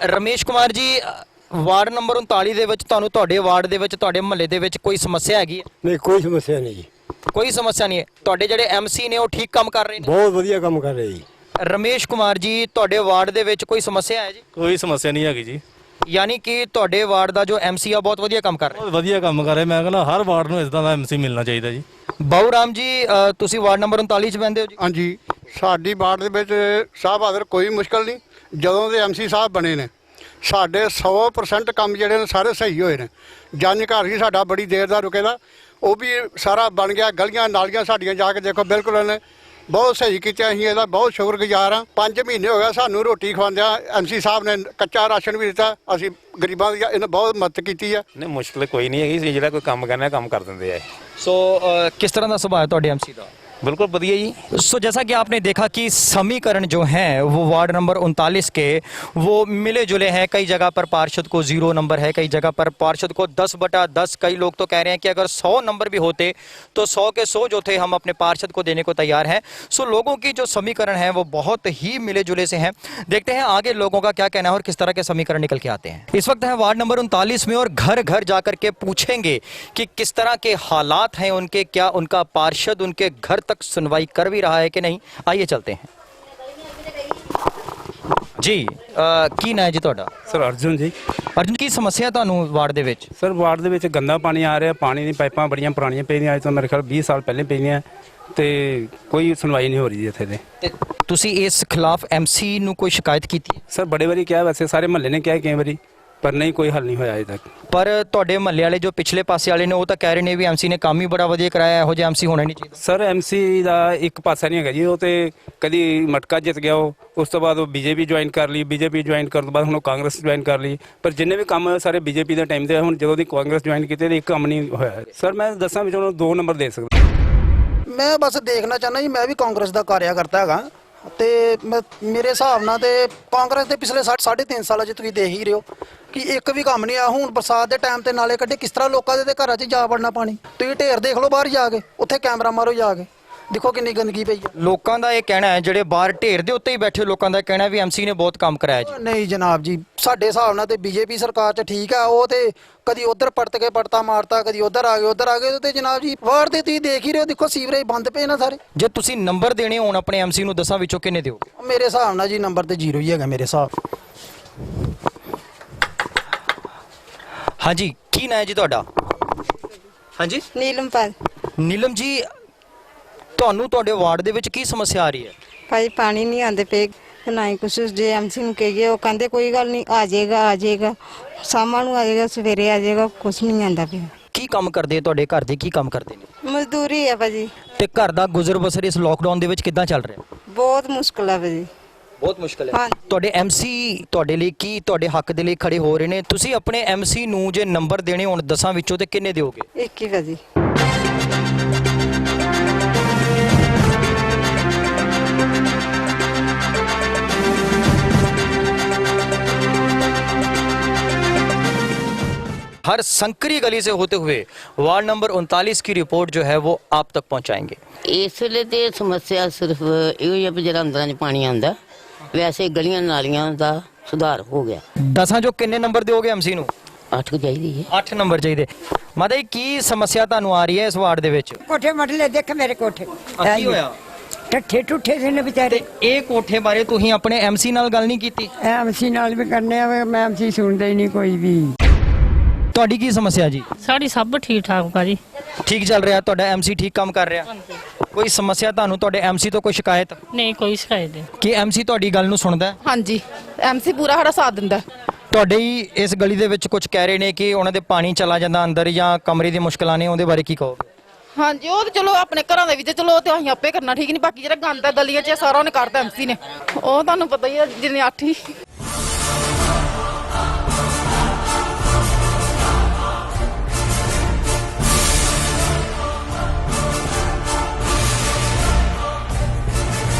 ਰਮੇਸ਼ ਕੁਮਾਰ ਜੀ, ਵਾਰਡ ਨੰਬਰ 39 ਦੇ ਵਿੱਚ ਤੁਹਾਨੂੰ, ਤੁਹਾਡੇ ਵਾਰਡ ਦੇ ਵਿੱਚ, ਤੁਹਾਡੇ ਮੁਹੱਲੇ ਦੇ ਵਿੱਚ ਕੋਈ ਸਮੱਸਿਆ ਹੈਗੀ ਹੈ? ਨਹੀਂ, ਕੋਈ ਸਮੱਸਿਆ ਨਹੀਂ ਜੀ। ਕੋਈ ਸਮੱਸਿਆ ਨਹੀਂ ਹੈ। ਤੁਹਾਡੇ ਜਿਹੜੇ ਐਮਸੀ ਨੇ ਉਹ ਠੀਕ ਕੰਮ ਕਰ ਰਹੇ ਨੇ? ਬਹੁਤ ਵਧੀਆ ਕੰਮ ਕਰ ਰਹੇ ਜੀ। ਰਮੇਸ਼ ਕੁਮਾਰ ਜੀ, ਤੁਹਾਡੇ ਵਾਰਡ ਦੇ ਵਿੱਚ ਕੋਈ ਸਮੱਸਿਆ ਹੈ ਜੀ? ਕੋਈ ਸਮੱਸਿਆ ਨਹੀਂ ਹੈਗੀ ਜੀ। ਯਾਨੀ ਕਿ ਤੁਹਾਡੇ ਵਾਰਡ ਦਾ ਜੋ ਐਮਸੀ ਆ ਬਹੁਤ ਵਧੀਆ ਕੰਮ ਕਰ ਰਿਹਾ? ਬਹੁਤ ਵਧੀਆ ਕੰਮ ਕਰ ਰਿਹਾ। ਮੈਂ ਕਹਿੰਦਾ ਹਰ ਵਾਰਡ ਨੂੰ ਇਦਾਂ ਦਾ ਐਮਸੀ ਮਿਲਣਾ ਚਾਹੀਦਾ ਜੀ। ਬਾਊ ਰਾਮ ਜੀ, ਤੁਸੀਂ ਵਾਰਡ ਨੰਬਰ 39 ਚ ਬਹਿੰਦੇ ਹੋ ਜੀ? ਹਾਂਜੀ, ਸਾਡੀ ਵਾਰਡ ਦੇ ਵਿੱਚ ਸਾਹਿਬ ਆਦਰ ਕੋਈ ਮੁਸ਼ਕਲ ਨਹੀਂ। ਜਦੋਂ ਦੇ ਐਮਸੀ ਸਾਹਿਬ ਬਣੇ ਨੇ, ਸਾਡੇ 100% ਕੰਮ ਜਿਹੜੇ ਨੇ ਸਾਰੇ ਸਹੀ ਹੋਏ ਨੇ। ਜੰਜ ਘਰ ਹੀ ਸਾਡਾ ਬੜੀ ਦੇਰ ਦਾ ਰੁਕੇਦਾ, ਉਹ ਵੀ ਸਾਰਾ ਬਣ ਗਿਆ। ਗਲੀਆਂ ਨਾਲੀਆਂ ਸਾਡੀਆਂ ਜਾ ਕੇ ਦੇਖੋ, ਬਿਲਕੁਲ ਇਹਨੇ ਬਹੁਤ ਸਹੀ ਕੀਤਾ। ਅਸੀਂ ਇਹਦਾ ਬਹੁਤ ਸ਼ੁਕਰਗੁਜ਼ਾਰ ਹਾਂ। 5 ਮਹੀਨੇ ਹੋ ਗਏ ਸਾਨੂੰ ਰੋਟੀ ਖਵਾਉਂਦਿਆਂ। ਐਮਸੀ ਸਾਹਿਬ ਨੇ ਕੱਚਾ ਰਾਸ਼ਨ ਵੀ ਦਿੱਤਾ। ਅਸੀਂ ਗਰੀਬਾਂ ਦੀ ਇਹਨੇ ਬਹੁਤ ਮਦਦ ਕੀਤੀ ਆ। ਨਹੀਂ, ਮੁਸ਼ਕਲ ਕੋਈ ਨਹੀਂ ਹੈਗੀ, ਜਿਹੜਾ ਕੋਈ ਕੰਮ ਕਰਨਾ ਕੰਮ ਕਰ ਦਿੰਦੇ ਆ। ਸੋ ਕਿਸ ਤਰ੍ਹਾਂ ਦਾ ਸੁਭਾਅ ਹੈ ਤੁਹਾਡੇ ਐਮਸੀ ਦਾ? बिल्कुल बढ़िया जी। सो जैसा कि आपने देखा कि समीकरण जो हैं वो वार्ड नंबर 39 के वो मिले जुले हैं। कई जगह पर पार्षद को 0 नंबर है, कई जगह पर पार्षद को 10/10। कई लोग तो कह रहे हैं कि अगर 100 नंबर भी होते तो 100 के 100 जो थे हम अपने पार्षद को देने को तैयार हैं। सो लोगों की जो समीकरण है वो बहुत ही मिले जुले से हैं। देखते हैं आगे लोगों का क्या कहना है और किस तरह के समीकरण निकल के आते हैं। इस वक्त है वार्ड नंबर 39 में और घर घर जाकर के पूछेंगे कि किस तरह के हालात हैं उनके, क्या उनका पार्षद उनके घर तक सुनवाई कर भी रहा है कि नहीं। आइए चलते हैं जी। की ना है जी ਤੁਹਾਡਾ? ਸਰ ਅਰਜੁਨ ਜੀ। ਅਰਜੁਨ ਕੀ ਸਮੱਸਿਆ ਤੁਹਾਨੂੰ ਵਾਰਡ ਦੇ ਵਿੱਚ? ਸਰ ਵਾਰਡ ਦੇ ਵਿੱਚ ਗੰਦਾ ਪਾਣੀ ਆ ਰਿਹਾ, ਪਾਣੀ ਦੀ ਪਾਈਪਾਂ ਬੜੀਆਂ ਪੁਰਾਣੀਆਂ ਪਈਆਂ, ਅੱਜ ਤੋਂ ਮੇਰੇ ਖਿਆਲ 20 ਸਾਲ ਪਹਿਲੇ ਪਈਆਂ ਤੇ ਕੋਈ ਸੁਣਵਾਈ ਨਹੀਂ ਹੋ ਰਹੀ ਇੱਥੇ ਦੇ। ਤੇ ਤੁਸੀਂ ਇਸ ਖਿਲਾਫ ਐਮਸੀ ਨੂੰ ਕੋਈ ਸ਼ਿਕਾਇਤ ਕੀਤੀ? ਸਰ ਬੜੇ ਵਾਰੀ ਕਿਹਾ, ਵੈਸੇ ਸਾਰੇ ਮਹੱਲੇ ਨੇ ਕਿਹਾ ਕਈ ਵਾਰੀ, ਪਰ ਨਹੀਂ ਕੋਈ ਹੱਲ ਨਹੀਂ ਹੋਇਆ ਅਜੇ ਤੱਕ। ਪਰ ਤੁਹਾਡੇ ਮਹੱਲੇ ਵਾਲੇ ਜੋ ਪਿਛਲੇ ਪਾਸੇ ਵਾਲੇ ਨੇ ਉਹ ਤਾਂ ਕਹਿ ਰਹੇ ਨੇ ਵੀ ਐਮਸੀ ਨੇ ਕੰਮ ਹੀ ਬੜਾ ਵਧੀਆ ਕਰਾਇਆ, ਇਹੋ ਜਿਹਾ ਐਮਸੀ ਹੋਣਾ ਨਹੀਂ ਚਾਹੀਦਾ। ਸਰ ਐਮਸੀ ਦਾ ਇੱਕ ਪਾਸਾ ਨਹੀਂ ਹੈਗਾ ਜੀ, ਉਹ ਤੇ ਕਦੀ ਮਟਕਾ ਜਿੱਤ ਗਿਆ, ਉਹ ਉਸ ਤੋਂ ਬਾਅਦ ਉਹ ਬੀਜੇਪੀ ਜੁਆਇਨ ਕਰ ਲਈ, ਬੀਜੇਪੀ ਜੁਆਇਨ ਕਰਨ ਤੋਂ ਬਾਅਦ ਹੁਣ ਉਹ ਕਾਂਗਰਸ ਜੁਆਇਨ ਕਰ ਲਈ। ਪਰ ਜਿੰਨੇ ਵੀ ਕੰਮ ਸਾਰੇ ਬੀਜੇਪੀ ਦੇ ਟਾਈਮ ਦੇ, ਹੁਣ ਜਦੋਂ ਦੀ ਕਾਂਗਰਸ ਜੁਆਇਨ ਕੀਤੀ ਤੇ ਇੱਕ ਕੰਮ ਨਹੀਂ ਹੋਇਆ। ਸਰ ਮੈਂ ਦੱਸਾਂ ਵਿੱਚ ਉਹਨੂੰ 2 ਨੰਬਰ ਦੇ ਸਕਦਾ। ਮੈਂ ਬਸ ਦੇਖਣਾ ਚਾਹੁੰਦਾ ਜੀ, ਮੈਂ ਵੀ ਕਾਂਗਰਸ ਦਾ ਕਾਰਿਆਕਰਤਾ ਹੈਗਾ ਤੇ ਮੇਰੇ ਹਿਸਾਬ ਨਾਲ ਤੇ ਕਾਂਗਰਸ ਦੇ ਪਿਛਲੇ 3.5 ਸਾਲਾਂ 'ਚ ਤੁਸੀਂ ਦੇਖ ਹੀ ਰਹੇ ਹੋ ਕਿ ਇੱਕ ਵੀ ਕੰਮ ਨਹੀਂ ਆ। ਹੁਣ ਬਰਸਾਤ ਦੇ ਟਾਈਮ ਤੇ ਨਾਲੇ ਕੱਢੇ, ਕਿਸ ਤਰ੍ਹਾਂ ਲੋਕਾਂ ਦੇ ਘਰਾਂ 'ਚ ਜਾ ਵੜਨਾ ਪਾਣੀ। ਤੁਸੀਂ ਢੇਰ ਦੇਖ ਲਓ ਬਾਹਰ ਜਾ ਕੇ, ਉੱਥੇ ਕੈਮਰਾ ਮਾਰੋ ਜਾ ਕੇ, ਦੇਖੋ ਕਿੰਨੀ ਗੰਦਗੀ ਪਈ ਆ। ਲੋਕਾਂ ਦਾ ਇਹ ਕਹਿਣਾ ਹੈ, ਜਿਹੜੇ ਬਾਹਰ ਢੇਰ ਦੇ ਉੱਤੇ ਹੀ ਬੈਠੇ ਲੋਕਾਂ ਦਾ ਕਹਿਣਾ ਵੀ ਐਮਸੀ ਨੇ ਬਹੁਤ ਕੰਮ ਕਰਾਇਆ ਜੀ। ਨਹੀਂ ਜਨਾਬ ਜੀ, ਸਾਡੇ ਹਿਸਾਬ ਨਾਲ ਤੇ ਬੀਜੇਪੀ ਸਰਕਾਰ 'ਚ ਠੀਕ ਆ। ਉਹ ਤੇ ਕਦੀ ਉਧਰ ਪੜਤ ਕੇ ਪੜਤਾ ਮਾਰਤਾ, ਕਦੀ ਉਧਰ ਆ ਗਏ ਤੇ ਜਨਾਬ ਜੀ ਵਾਰਡ ਦੇ ਤੁਸੀਂ ਦੇਖ ਹੀ ਰਹੇ ਹੋ, ਦੇਖੋ ਸੀਵਰੇਜ ਬੰਦ ਪਏ ਨਾ ਸਾਰੇ। ਜੇ ਤੁਸੀਂ ਨੰਬਰ ਦੇਣੇ ਹੋਣ ਆਪਣੇ ਐਮਸੀ ਨੂੰ 10 ਵਿੱਚੋਂ ਕਿੰਨੇ ਦਿਓਗੇ? ਮੇਰੇ ਹਿਸਾਬ ਨਾਲ ਜੀ ਨੰਬਰ ਤੇ 0 ਹੀ ਹੈਗਾ ਮੇਰੇ ਹਿਸਾਬ। ਹਾਂਜੀ, ਕੀ ਨਾਂ ਹੈ ਜੀ ਤੁਹਾਡਾ? ਹਾਂਜੀ ਨੀਲਮਪਾਲ। ਨੀਲਮ ਜੀ, ਤੁਹਾਨੂੰ ਤੁਹਾਡੇ ਵਾਰਡ ਦੇ ਵਿੱਚ ਕੀ ਸਮੱਸਿਆ ਆ ਰਹੀ ਹੈ? ਭਾਈ ਪਾਣੀ ਨਹੀਂ ਆਉਂਦੇ ਪਏ ਤੇ ਨਾ ਹੀ ਕੁਛ। ਜੇ ਐਮਸੀ ਨੂੰ ਕਹੀਏ ਉਹ ਕਹਿੰਦੇ ਕੋਈ ਗੱਲ ਨਹੀਂ, ਆ ਜਾਏਗਾ ਸ਼ਾਮਾਂ ਨੂੰ ਆ ਜਾਏਗਾ, ਸਵੇਰੇ ਆ ਜਾਏਗਾ, ਕੁਛ ਨਹੀਂ ਆਉਂਦਾ ਪਿਆ। ਕੀ ਕੰਮ ਕਰਦੇ ਤੁਹਾਡੇ ਘਰ ਦੇ, ਕੀ ਕੰਮ ਕਰਦੇ ਨੇ? ਮਜ਼ਦੂਰੀ ਹੈ ਭਾਜੀ। ਤੇ ਘਰ ਦਾ ਗੁਜ਼ਰ ਬਸਰ ਇਸ ਲੋਕਡਾਊਨ ਦੇ ਵਿੱਚ ਕਿੱਦਾਂ ਚੱਲ ਰਿਹਾ? ਬਹੁਤ ਮੁਸ਼ਕਲ ਹੈ ਭਾਜੀ, ਬਹੁਤ ਮੁਸ਼ਕਲ ਹੈ। ਤੁਹਾਡੇ ਐਮਸੀ ਤੁਹਾਡੇ ਲਈ ਕੀ, ਤੁਹਾਡੇ ਹੱਕ ਦੇ ਲਈ ਖੜੇ ਹੋ ਰਹੇ ਨੇ। ਤੁਸੀਂ ਆਪਣੇ ਐਮਸੀ ਨੂੰ ਜੇ ਨੰਬਰ ਦੇਣੇ ਹੋਣ 10 ਵਿੱਚੋਂ ਤੇ ਕਿੰਨੇ ਦਿਓਗੇ? 1 ਹੀ ਭਾਜੀ। हर संकरी गली से होते हुए वार्ड नंबर 39 की रिपोर्ट जो है वो आप तक पहुंचाएंगे। इस ਵੇਲੇ ਤੇ ਸਮੱਸਿਆ ਸਿਰਫ ਇਹੋ ਹੀ ਆ ਵੀ ਜਿਹੜਾ ਅੰਦਰਾਂ 'ਚ ਪਾਣੀ ਆਉਂਦਾ, ਵੈਸੇ ਗਲੀਆਂ ਨਾਲੀਆਂ ਦਾ ਸੁਧਾਰ ਹੋ ਗਿਆ। 10 ਜੋ ਕਿੰਨੇ ਨੰਬਰ ਦਿਓਗੇ ਐਮਸੀ ਨੂੰ? 8 ਚਾਹੀਦੀ ਹੈ। 8 ਨੰਬਰ ਚਾਹੀਦੇ। ਮਾਤਾ ਜੀ, ਕੀ ਸਮੱਸਿਆ ਤੁਹਾਨੂੰ ਆ ਰਹੀ ਹੈ ਇਸ ਵਾਰਡ ਦੇ ਵਿੱਚ? ਕੋਠੇ ਮਟਲੇ ਦੇਖ ਮੇਰੇ ਕੋਠੇ ਕੀ ਹੋਇਆ? ਠੱਠੇ ਠੁੱਠੇ ਦੇ ਨੇ ਵਿਚਾਰੇ। ਇਹ ਕੋਠੇ ਬਾਰੇ ਤੁਸੀਂ ਆਪਣੇ ਐਮਸੀ ਨਾਲ ਗੱਲ ਨਹੀਂ ਕੀਤੀ? ਐਮਸੀ ਨਾਲ ਵੀ ਕਰਨੇ ਆ, ਮੈਂ ਐਮਸੀ ਸੁਣਦਾ ਹੀ ਨਹੀਂ ਕੋਈ ਵੀ। ਤੁਹਾਡੀ ਕੀ ਸਮੱਸਿਆ ਜੀ? ਸਾਡੀ ਸਭ ਠੀਕ ਠਾਕ ਭਾਜੀ। ਠੀਕ ਚੱਲ ਰਿਹਾ, ਤੁਹਾਡਾ ਐਮਸੀ ਠੀਕ ਕੰਮ ਕਰ ਰਿਹਾ? ਕੋਈ ਸਮੱਸਿਆ ਤੁਹਾਨੂੰ ਤੁਹਾਡੇ ਐਮਸੀ ਤੋਂ ਕੋਈ ਸ਼ਿਕਾਇਤ? ਨਹੀਂ, ਕੋਈ ਸ਼ਿਕਾਇਤ ਨਹੀਂ। ਕੀ ਐਮਸੀ ਤੁਹਾਡੀ ਗੱਲ ਨੂੰ ਸੁਣਦਾ ਹੈ? ਹਾਂਜੀ, ਐਮਸੀ ਪੂਰਾ ਸਾਡਾ ਸਾਥ ਦਿੰਦਾ। ਤੁਹਾਡੇ ਹੀ ਇਸ ਗਲੀ ਦੇ ਵਿੱਚ ਕੁਝ ਕਹਿ ਰਹੇ ਨੇ ਕਿ ਉਹਨਾਂ ਦੇ ਪਾਣੀ ਚਲਾ ਜਾਂਦਾ ਅੰਦਰ ਜਾਂ ਕਮਰੇ ਦੀ ਮੁਸ਼ਕਲਾਂ ਨੇ, ਉਹਦੇ ਬਾਰੇ ਕੀ ਕਹੋਗੇ? ਹਾਂਜੀ, ਉਹ ਤੇ ਚਲੋ ਆਪਣੇ ਘਰਾਂ ਦੇ ਵਿੱਚ ਚਲੋ ਤੇ ਅਸੀਂ ਆਪੇ ਕਰਨਾ, ਠੀਕ ਨਹੀਂ। ਬਾਕੀ ਜਿਹੜਾ ਗੰਦ ਹੈ ਗਲੀਆਂ 'ਚ ਸਾਰਾ ਉਹਨੇ ਕਰਤਾ ਐਮਸੀ ਨੇ, ਉਹ ਤੁਹਾਨੂੰ ਪਤਾ ਹੀ ਹੈ ਜਿੰਨੇ 8 ਹੀ।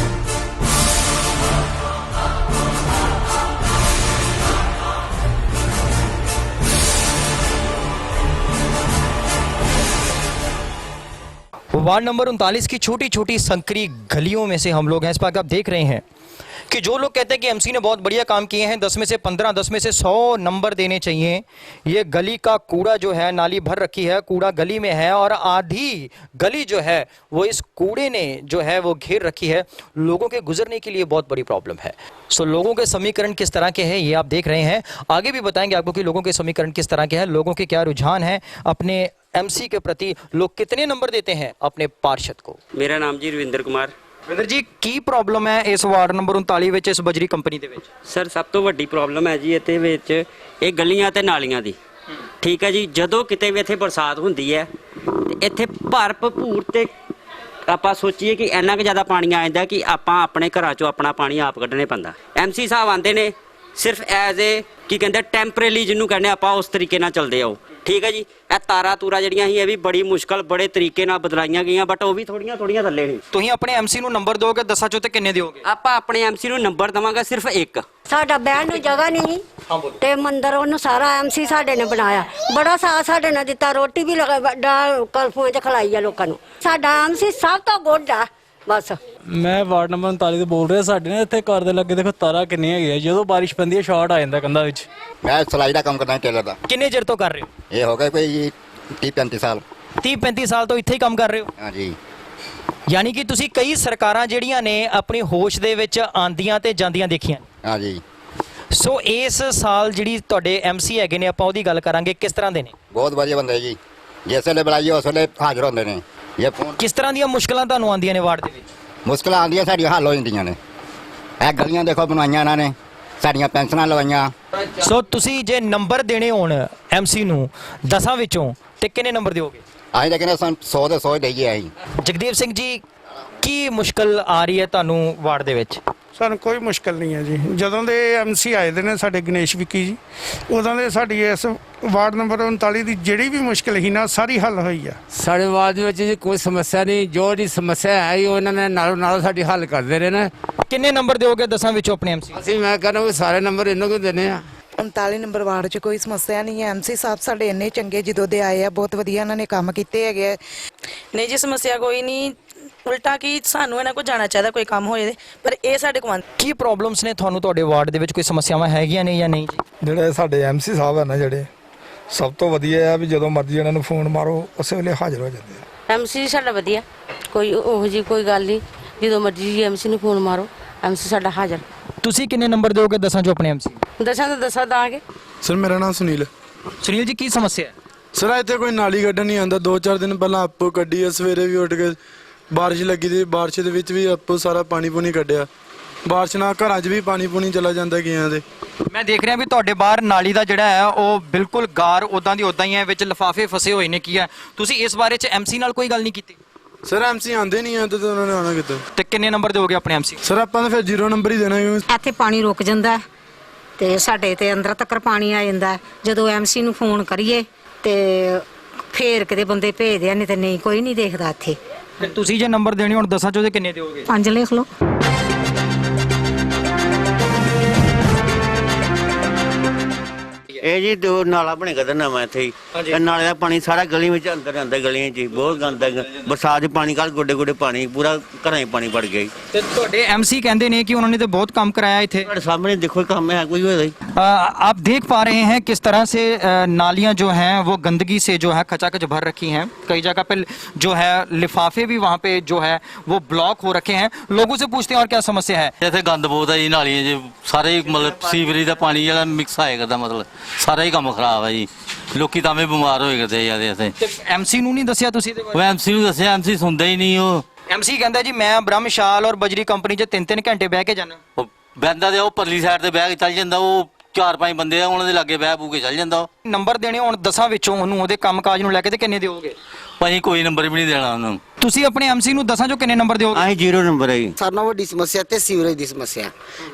वार्ड नंबर 39 की छोटी छोटी संकरी गलियों में से हम लोग हैं। इस पर आप देख रहे हैं कि जो लोग कहते हैं कि एमसी ने बहुत बढ़िया काम किए हैं, 10 में से 15, 10 में से 100 नंबर देने चाहिए। ये गली का कूड़ा जो है, नाली भर रखी है, कूड़ा गली में है और आधी गली जो है वो इस कूड़े ने जो है वो घेर रखी है। लोगों के गुजरने के लिए बहुत बड़ी प्रॉब्लम है। सो लोगों के समीकरण किस तरह के हैं ये आप देख रहे हैं। आगे भी बताएंगे आपको कि लोगों के समीकरण किस तरह के हैं, लोगों के क्या रुझान है, अपने एमसी के प्रति लोग कितने नंबर देते हैं अपने पार्षद को। मेरा नाम जी रविंदर कुमार। ਰਵਿੰਦਰ ਜੀ, ਕੀ ਪ੍ਰੋਬਲਮ ਹੈ ਇਸ ਵਾਰਡ ਨੰਬਰ 39 ਵਿੱਚ ਇਸ ਬਜਰੀ ਕੰਪਨੀ ਦੇ ਵਿੱਚ? ਸਰ, ਸਭ ਤੋਂ ਵੱਡੀ ਪ੍ਰੋਬਲਮ ਹੈ ਜੀ ਇਹਦੇ ਵਿੱਚ ਇਹ ਗਲੀਆਂ ਤੇ ਨਾਲੀਆਂ ਦੀ। ਠੀਕ ਹੈ ਜੀ, ਜਦੋਂ ਕਿਤੇ ਵੀ ਇੱਥੇ ਬਰਸਾਤ ਹੁੰਦੀ ਹੈ ਤੇ ਇੱਥੇ ਭਰ ਭਪੂਰ ਤੇ ਆਪਾਂ ਸੋਚੀਏ ਕਿ ਇੰਨਾ ਕੁ ਜ਼ਿਆਦਾ ਪਾਣੀ ਆ ਜਾਂਦਾ ਕਿ ਆਪਾਂ ਆਪਣੇ ਘਰਾਂ 'ਚੋਂ ਆਪਣਾ ਪਾਣੀ ਆਪ ਕੱਢਣੇ ਪੈਂਦਾ। ਐਮਸੀ ਸਾਹਿਬ ਆਉਂਦੇ ਨੇ ਸਿਰਫ ਐਜ਼ ਏ ਕੀ ਕਹਿੰਦੇ ਟੈਂਪਰੇਰੀ ਜਿਹਨੂੰ ਕਹਿੰਦੇ ਆਪਾਂ ਉਸ ਤਰੀਕੇ ਨਾਲ ਚੱਲਦੇ ਆ ਉਹ ਠੀਕ ਹੈ ਜੀ। ਇਹ ਤਾਰਾਂ ਤੂਰਾ ਜਿਹੜੀਆਂ ਸੀ ਇਹ ਵੀ ਬੜੀ ਮੁਸ਼ਕਲ ਬੜੇ ਤਰੀਕੇ ਨਾਲ ਬਦਲਾਈਆਂ ਗਈਆਂ ਬਟ ਉਹ ਵੀ ਥੋੜੀਆਂ ਥੱਲੇ ਨੇ। ਤੁਸੀਂ ਆਪਣੇ ਐਮਸੀ ਨੂੰ ਨੰਬਰ ਦੋਗੇ 10 ਚੋਂ ਤੇ ਕਿੰਨੇ ਦਿਓਗੇ? ਆਪਾਂ ਆਪਣੇ ਐਮਸੀ ਨੂੰ ਨੰਬਰ ਦਵਾਂਗੇ ਸਿਰਫ ਇੱਕ। ਸਾਡਾ ਬਹਿਣ ਨੂੰ ਜਗ੍ਹਾ ਨਹੀਂ ਤੇ ਮੰਦਰ ਉਹਨੂੰ ਸਾਰਾ ਐਮਸੀ ਸਾਡੇ ਨੇ ਬਣਾਇਆ, ਬੜਾ ਸਾਥ ਸਾਡੇ ਨੇ ਦਿੱਤਾ, ਰੋਟੀ ਵੀ ਕਲਫੂਆਂ 'ਚ ਖਲਾਈ ਆ ਲੋਕਾਂ ਨੂੰ। ਸਾਡਾ ਐਮਸੀ ਸਭ ਤੋਂ ਗੁੱਡ ਆ ਬਸ। ਮੈਂ ਵਾਰਡ ਨੰਬਰ 39 ਤੋਂ ਬੋਲ ਰਿਹਾ। ਸਾਡੇ ਨੇ ਇੱਥੇ ਘਰ ਦੇ ਲੱਗੇ ਦੇਖੋ ਤਾਰਾਂ ਕਿੰਨੀਆਂ ਹੈਗੀਆਂ, ਜਦੋਂ ਬਾਰਿਸ਼ ਪੈਂਦੀ ਹੈ ਸ਼ਾਰਟ ਆ ਜਾਂਦਾ ਕੰਧਾਂ ਵਿੱਚ। ਮੈਂ ਸਿਲਾਈ ਦਾ ਕੰਮ ਕਰਦਾ ਟੇਲਰ ਦਾ। ਕਿੰਨੇ ਚਿਰ ਤੋਂ ਕਰ ਰਹੇ ਹੋ? ਇਹ ਹੋ ਗਏ ਕੋਈ 30-35 ਸਾਲ। 30-35 ਸਾਲ ਤੋਂ ਇੱਥੇ ਹੀ ਕੰਮ ਕਰ ਰਹੇ ਹੋ? ਹਾਂਜੀ। ਯਾਨੀ ਕਿ ਤੁਸੀਂ ਕਈ ਸਰਕਾਰਾਂ ਜਿਹੜੀਆਂ ਨੇ ਆਪਣੀ ਹੋਸ਼ ਦੇ ਵਿੱਚ ਆਂਦੀਆਂ ਤੇ ਜਾਂਦੀਆਂ ਦੇਖੀਆਂ। ਹਾਂਜੀ। ਸੋ ਇਸ ਸਾਲ ਜਿਹੜੀ ਤੁਹਾਡੇ ਐਮਸੀ ਹੈਗੇ ਨੇ ਆਪਾਂ ਉਹਦੀ ਗੱਲ ਕਰਾਂਗੇ, ਕਿਸ ਤਰ੍ਹਾਂ ਦੇ ਨੇ? ਬਹੁਤ ਵਧੀਆ ਬੰਦੇ ਜੀ, ਜਿਸ ਵੇਲੇ ਬੁਲਾਈਏ ਉਸ ਵੇਲੇ ਹਾਜ਼ਰ ਹੁੰਦੇ ਨੇ। ਇਹ ਫੋਨ ਕਿਸ ਤਰ੍ਹਾਂ ਦੀਆਂ ਮੁਸ਼ਕਲਾਂ ਤੁਹਾਨੂੰ ਆਉਂਦੀਆਂ ਨੇ ਵਾਰਡ ਦੇ ਵਿੱਚ? ਮੁਸ਼ਕਲਾਂ ਆਉਂਦੀਆਂ ਸਾਡੀਆਂ ਹੱਲ ਹੋ ਜਾਂਦੀਆਂ ਨੇ। ਇਹ ਗਲੀਆਂ ਦੇਖੋ ਬਣਵਾਈਆਂ ਇਹਨਾਂ ਨੇ, ਸਾਡੀਆਂ ਪੈਨਸ਼ਨਾਂ ਲਵਾਈਆਂ। ਸੋ ਤੁਸੀਂ ਜੇ ਨੰਬਰ ਦੇਣੇ ਹੋਣ ਐਮਸੀ ਨੂੰ 10 ਵਿੱਚੋਂ ਤੇ ਕਿੰਨੇ ਨੰਬਰ ਦਿਓਗੇ? ਅਸੀਂ ਤਾਂ ਕਹਿੰਦੇ 100 ਦੇ 100 ਦੇਈਏ ਅਸੀਂ। ਜਗਦੀਪ ਸਿੰਘ ਜੀ, ਕੀ ਮੁਸ਼ਕਲ ਆ ਰਹੀ ਹੈ ਤੁਹਾਨੂੰ ਵਾਰਡ ਦੇ ਵਿੱਚ? ਸਾਨੂੰ ਕੋਈ ਮੁਸ਼ਕਲ ਨਹੀਂ ਹੈ ਜੀ। ਜਦੋਂ ਦੇ ਐਮਸੀ ਆਏ ਦੇ ਨੇ ਸਾਡੇ ਗਣੇਸ਼ ਵਿੱਕੀ ਜੀ, ਉਦੋਂ ਦੇ ਸਾਡੀ ਇਸ ਵਾਰਡ ਨੰਬਰ 39 ਦੀ ਜਿਹੜੀ ਵੀ ਮੁਸ਼ਕਲ ਸੀ ਨਾ ਸਾਰੀ ਹੱਲ ਹੋਈ ਆ। ਸਾਡੇ ਵਾਰਡ ਵਿੱਚ ਜੀ ਕੋਈ ਸਮੱਸਿਆ ਨਹੀਂ, ਜੋ ਜੀ ਸਮੱਸਿਆ ਹੈ ਉਹ ਇਹਨਾਂ ਨੇ ਨਾਲੋਂ ਸਾਡੀ ਹੱਲ ਕਰਦੇ ਰਹੇ ਨੇ। ਕਿੰਨੇ ਨੰਬਰ ਦਿਓਗੇ 10 ਵਿੱਚੋਂ ਆਪਣੇ ਐਮਸੀ? ਅਸੀਂ ਮੈਂ ਕਹਿੰਦਾ ਵੀ ਸਾਰੇ ਨੰਬਰ ਇਹਨਾਂ ਨੂੰ ਦੇਣੇ ਆ। 39 ਨੰਬਰ ਵਾਰਡ 'ਚ ਕੋਈ ਸਮੱਸਿਆ ਨਹੀਂ ਹੈ। ਐਮਸੀ ਸਾਹਿਬ ਸਾਡੇ ਇੰਨੇ ਚੰਗੇ ਜਦੋਂ ਦੇ ਆਏ ਆ, ਬਹੁਤ ਵਧੀਆ ਇਹਨਾਂ ਨੇ ਕੰਮ ਕੀਤੇ ਹੈਗੇ। ਨਹੀਂ ਜੀ ਸਮੱਸਿਆ ਕੋਈ ਨਹੀਂ, ਉਲਟਾ ਕੀ ਸਾਨੂੰ ਇਹਨਾਂ ਕੋਲ ਜਾਣਾ ਚਾਹੀਦਾ ਕੋਈ ਕੰਮ ਹੋਏ, ਪਰ ਇਹ ਸਾਡੇ ਕੋਲ ਕੀ ਪ੍ਰੋਬਲਮਸ ਨੇ ਤੁਹਾਨੂੰ ਤੁਹਾਡੇ ਵਾਰਡ ਦੇ ਵਿੱਚ? ਕੋਈ ਸਮੱਸਿਆਵਾਂ ਹੈਗੀਆਂ ਨੇ ਜਾਂ ਨਹੀਂ ਜੀ? ਜਿਹੜੇ ਸਾਡੇ ਐਮਸੀ ਸਾਹਿਬ ਹੈ ਨਾ, ਜਿਹੜੇ ਸਭ ਤੋਂ ਵਧੀਆ ਆ ਵੀ ਜਦੋਂ ਮਰਜ਼ੀ ਇਹਨਾਂ ਨੂੰ ਫੋਨ ਮਾਰੋ ਉਸੇ ਵੇਲੇ ਹਾਜ਼ਰ ਹੋ ਜਾਂਦੇ ਆ। ਐਮਸੀ ਸਾਡਾ ਵਧੀਆ, ਕੋਈ ਉਹੋ ਜਿਹੀ ਕੋਈ ਗੱਲ ਨਹੀਂ, ਜਦੋਂ ਮਰਜ਼ੀ ਐਮਸੀ ਨੂੰ ਫੋਨ ਮਾਰੋ ਐਮਸੀ ਸਾਡਾ ਹਾਜ਼ਰ। ਤੁਸੀਂ ਕਿੰਨੇ ਨੰਬਰ ਦਿਓਗੇ 10 ਚੋਂ ਆਪਣੇ ਐਮਸੀ? 10 ਦਾਂਗੇ। ਸਰ ਮੇਰਾ ਨਾਮ ਸੁਨੀਲ। ਸੁਨੀਲ ਜੀ, ਕੀ ਸਮੱਸਿਆ ਹੈ? ਸਰ ਇੱਥੇ ਕੋਈ ਨਾਲੀ ਕੱਢਣ ਨਹੀਂ ਆਉਂਦਾ। 2-4 ਦਿਨ ਪਹਿਲਾਂ ਆਪੋ ਕੱਢੀ ਹੈ, ਸਵੇਰੇ ਵੀ ਉੱਠ ਕੇ ਬਾਰਿਸ਼ ਲੱਗੀ ਦੀ, ਬਾਰਿਸ਼ ਦੇ ਵਿੱਚ ਵੀ ਆਪੋ ਸਾਰਾ ਪਾਣੀ ਪੂਣੀ ਕੱਢਿਆ। ਬਾਰਿਸ਼ ਨਾਲ ਘਰਾਂ 'ਚ ਵੀ ਪਾਣੀ ਪੂਣੀ ਚਲਾ ਜਾਂਦਾ ਗਈਆਂ ਦੇ। ਮੈਂ ਦੇਖ ਰਿਹਾ ਵੀ ਤੁਹਾਡੇ ਬਾਹਰ ਨਾਲੀ ਦਾ ਜਿਹੜਾ ਹੈ ਉਹ ਬਿਲਕੁਲ ਗਾਰ ਉਦਾਂ ਦੀ ਉਦਾਂ ਹੀ ਹੈ, ਵਿੱਚ ਲਿਫਾਫੇ ਫਸੇ ਹੋਏ ਨੇ। ਕੀ ਹੈ ਤੁਸੀਂ ਇਸ ਬਾਰੇ 'ਚ ਐਮਸੀ ਨਾਲ ਕੋਈ ਗੱਲ ਨਹੀਂ ਕੀਤੀ? ਸਰ ਐਮਸੀ ਆਉਂਦੇ ਨਹੀਂ ਆ ਤੇ ਉਹਨਾਂ ਨੇ ਆਉਣਾ ਕਿੱਦਾਂ? ਤੇ ਕਿੰਨੇ ਨੰਬਰ ਦਿਓਗੇ ਆਪਣੇ ਐਮਸੀ? ਸਰ ਆਪਾਂ ਤਾਂ ਫਿਰ 0 ਨੰਬਰ ਹੀ ਦੇਣਾ। ਇੱਥੇ ਪਾਣੀ ਰੁਕ ਜਾਂਦਾ ਤੇ ਸਾਡੇ ਤੇ ਅੰਦਰ ਤੱਕ ਪਾਣੀ ਆ ਜਾਂਦਾ। ਜਦੋਂ ਐਮਸੀ ਨੂੰ ਫੋਨ ਕਰੀਏ ਤੇ ਫੇਰ ਕਿਤੇ ਬੰਦੇ ਭੇਜਦੇ ਆ, ਨਹੀਂ ਤੇ ਨਹੀਂ, ਕੋਈ ਨਹੀਂ ਦੇਖਦਾ ਇੱਥੇ। ਤੇ ਤੁਸੀਂ ਜੇ ਨੰਬਰ ਦੇਣੇ ਹੁਣ 10 ਚੋਂ ਤੇ ਕਿੰਨੇ ਦਿਓਗੇ? 5 ਲਿਖ ਲਓ। ਇਹ ਜੀ ਦੋ ਨਾਲਾ ਬਣੇਗਾ ਤੇ ਨਵਾਂ ਇੱਥੇ ਹੀ। ਇਹ ਨਾਲੇ ਦਾ ਪਾਣੀ ਸਾਰਾ ਗਲੀ ਵਿੱਚ ਅੰਦਰ ਜਾਂਦਾ, ਗਲੀਆਂ 'ਚ ਬਹੁਤ ਗੰਦਾ। ਬਰਸਾਤ 'ਚ ਪਾਣੀ ਕੱਲ ਗੋਡੇ ਪਾਣੀ, ਪੂਰਾ ਘਰਾਂ 'ਚ ਪਾਣੀ ਵੜ ਗਿਆ। ਤੇ ਤੁਹਾਡੇ ਐਮसी कहते हैं कि उन्होंने तो बहुत काम कराया इथे। सामने देखो काम है कोई होता। आप देख पा रहे हैं किस तरह से नालियां जो हैं वो गंदगी से जो है खचाखच भर रखी हैं। कई जगह पे जो है लिफाफे भी वहाँ पे जो है वो ब्लॉक हो रखे हैं। लोगों से पूछते हैं और क्या समस्या है? ਇੱਥੇ ਗੰਦ ਬਹੁਤ ਹੈ ਜੀ, ਨਾਲੀਆਂ 'ਚ ਸਾਰੇ ਮਤਲਬ ਸੀਵਰੇਜ ਦਾ ਪਾਣੀ ਜਿਹੜਾ ਮਿਕਸ ਆਇਆ ਕਰਦਾ, ਮਤਲਬ ਸਾਰਾ ਹੀ ਕੰਮ ਖਰਾਬ ਹੈ ਜੀ। ਲੋਕੀ ਤਾਂ ਵੀ ਬਿਮਾਰ ਹੋਏ ਕਰਦੇ ਜਾਂਦੇ ਇੱਥੇ। ਤੇ ਐਮਸੀ ਨੂੰ ਨਹੀਂ ਦੱਸਿਆ ਤੁਸੀਂ? ਉਹ ਐਮਸੀ ਨੂੰ ਦੱਸਿਆ, ਐਮਸੀ ਸੁਣਦਾ ਹੀ ਨਹੀਂ। ਉਹ ਐਮਸੀ ਕਹਿੰਦਾ ਜੀ ਮੈਂ ਬ੍ਰਹਮਸ਼ਾਲ ਔਰ ਬਜਰੀ ਕੰਪਨੀ 'ਚ 3-3 ਘੰਟੇ ਬਹਿ ਕੇ ਜਾਣਾ। ਉਹ ਬਹਿੰਦਾ ਤੇ ਉਹ ਪਰਲੀ ਸਾਈਡ ਤੇ ਬਹਿ ਕੇ ਚੱਲ ਜਾਂਦਾ। ਉਹ 4-5 ਬੰਦੇ ਆ, ਉਹਨਾਂ ਦੇ ਲਾਗੇ ਬਹਿ ਬੂ ਕੇ ਚੱਲ ਜਾਂਦਾ। ਨੰਬਰ ਦੇਣੇ ਹੁਣ 10 ਵਿੱਚੋਂ ਉਹਨੂੰ ਉਹਦੇ ਕੰਮਕਾਜ ਨੂੰ ਲੈ ਕੇ ਤੇ ਕਿੰਨੇ ਦਿਓਗੇ? ਭਾਜੀ ਕੋਈ ਨੰਬਰ ਵੀ ਨਹੀਂ ਦੇਣਾ ਉਹਨੂੰ। ਤੁਸੀਂ ਆਪਣੇ ਐਮਸੀ ਨੂੰ 10 ਚੋਂ ਕਿੰਨੇ ਨੰਬਰ ਦਿਓਗੇ? ਅਸੀਂ 0 ਨੰਬਰ ਹੈ ਜੀ। ਸਾਰਿਆਂ ਨਾਲੋਂ ਵੱਡੀ ਸਮੱਸਿਆ ਤੇ ਸੀਵਰੇਜ ਦੀ ਸਮੱਸਿਆ।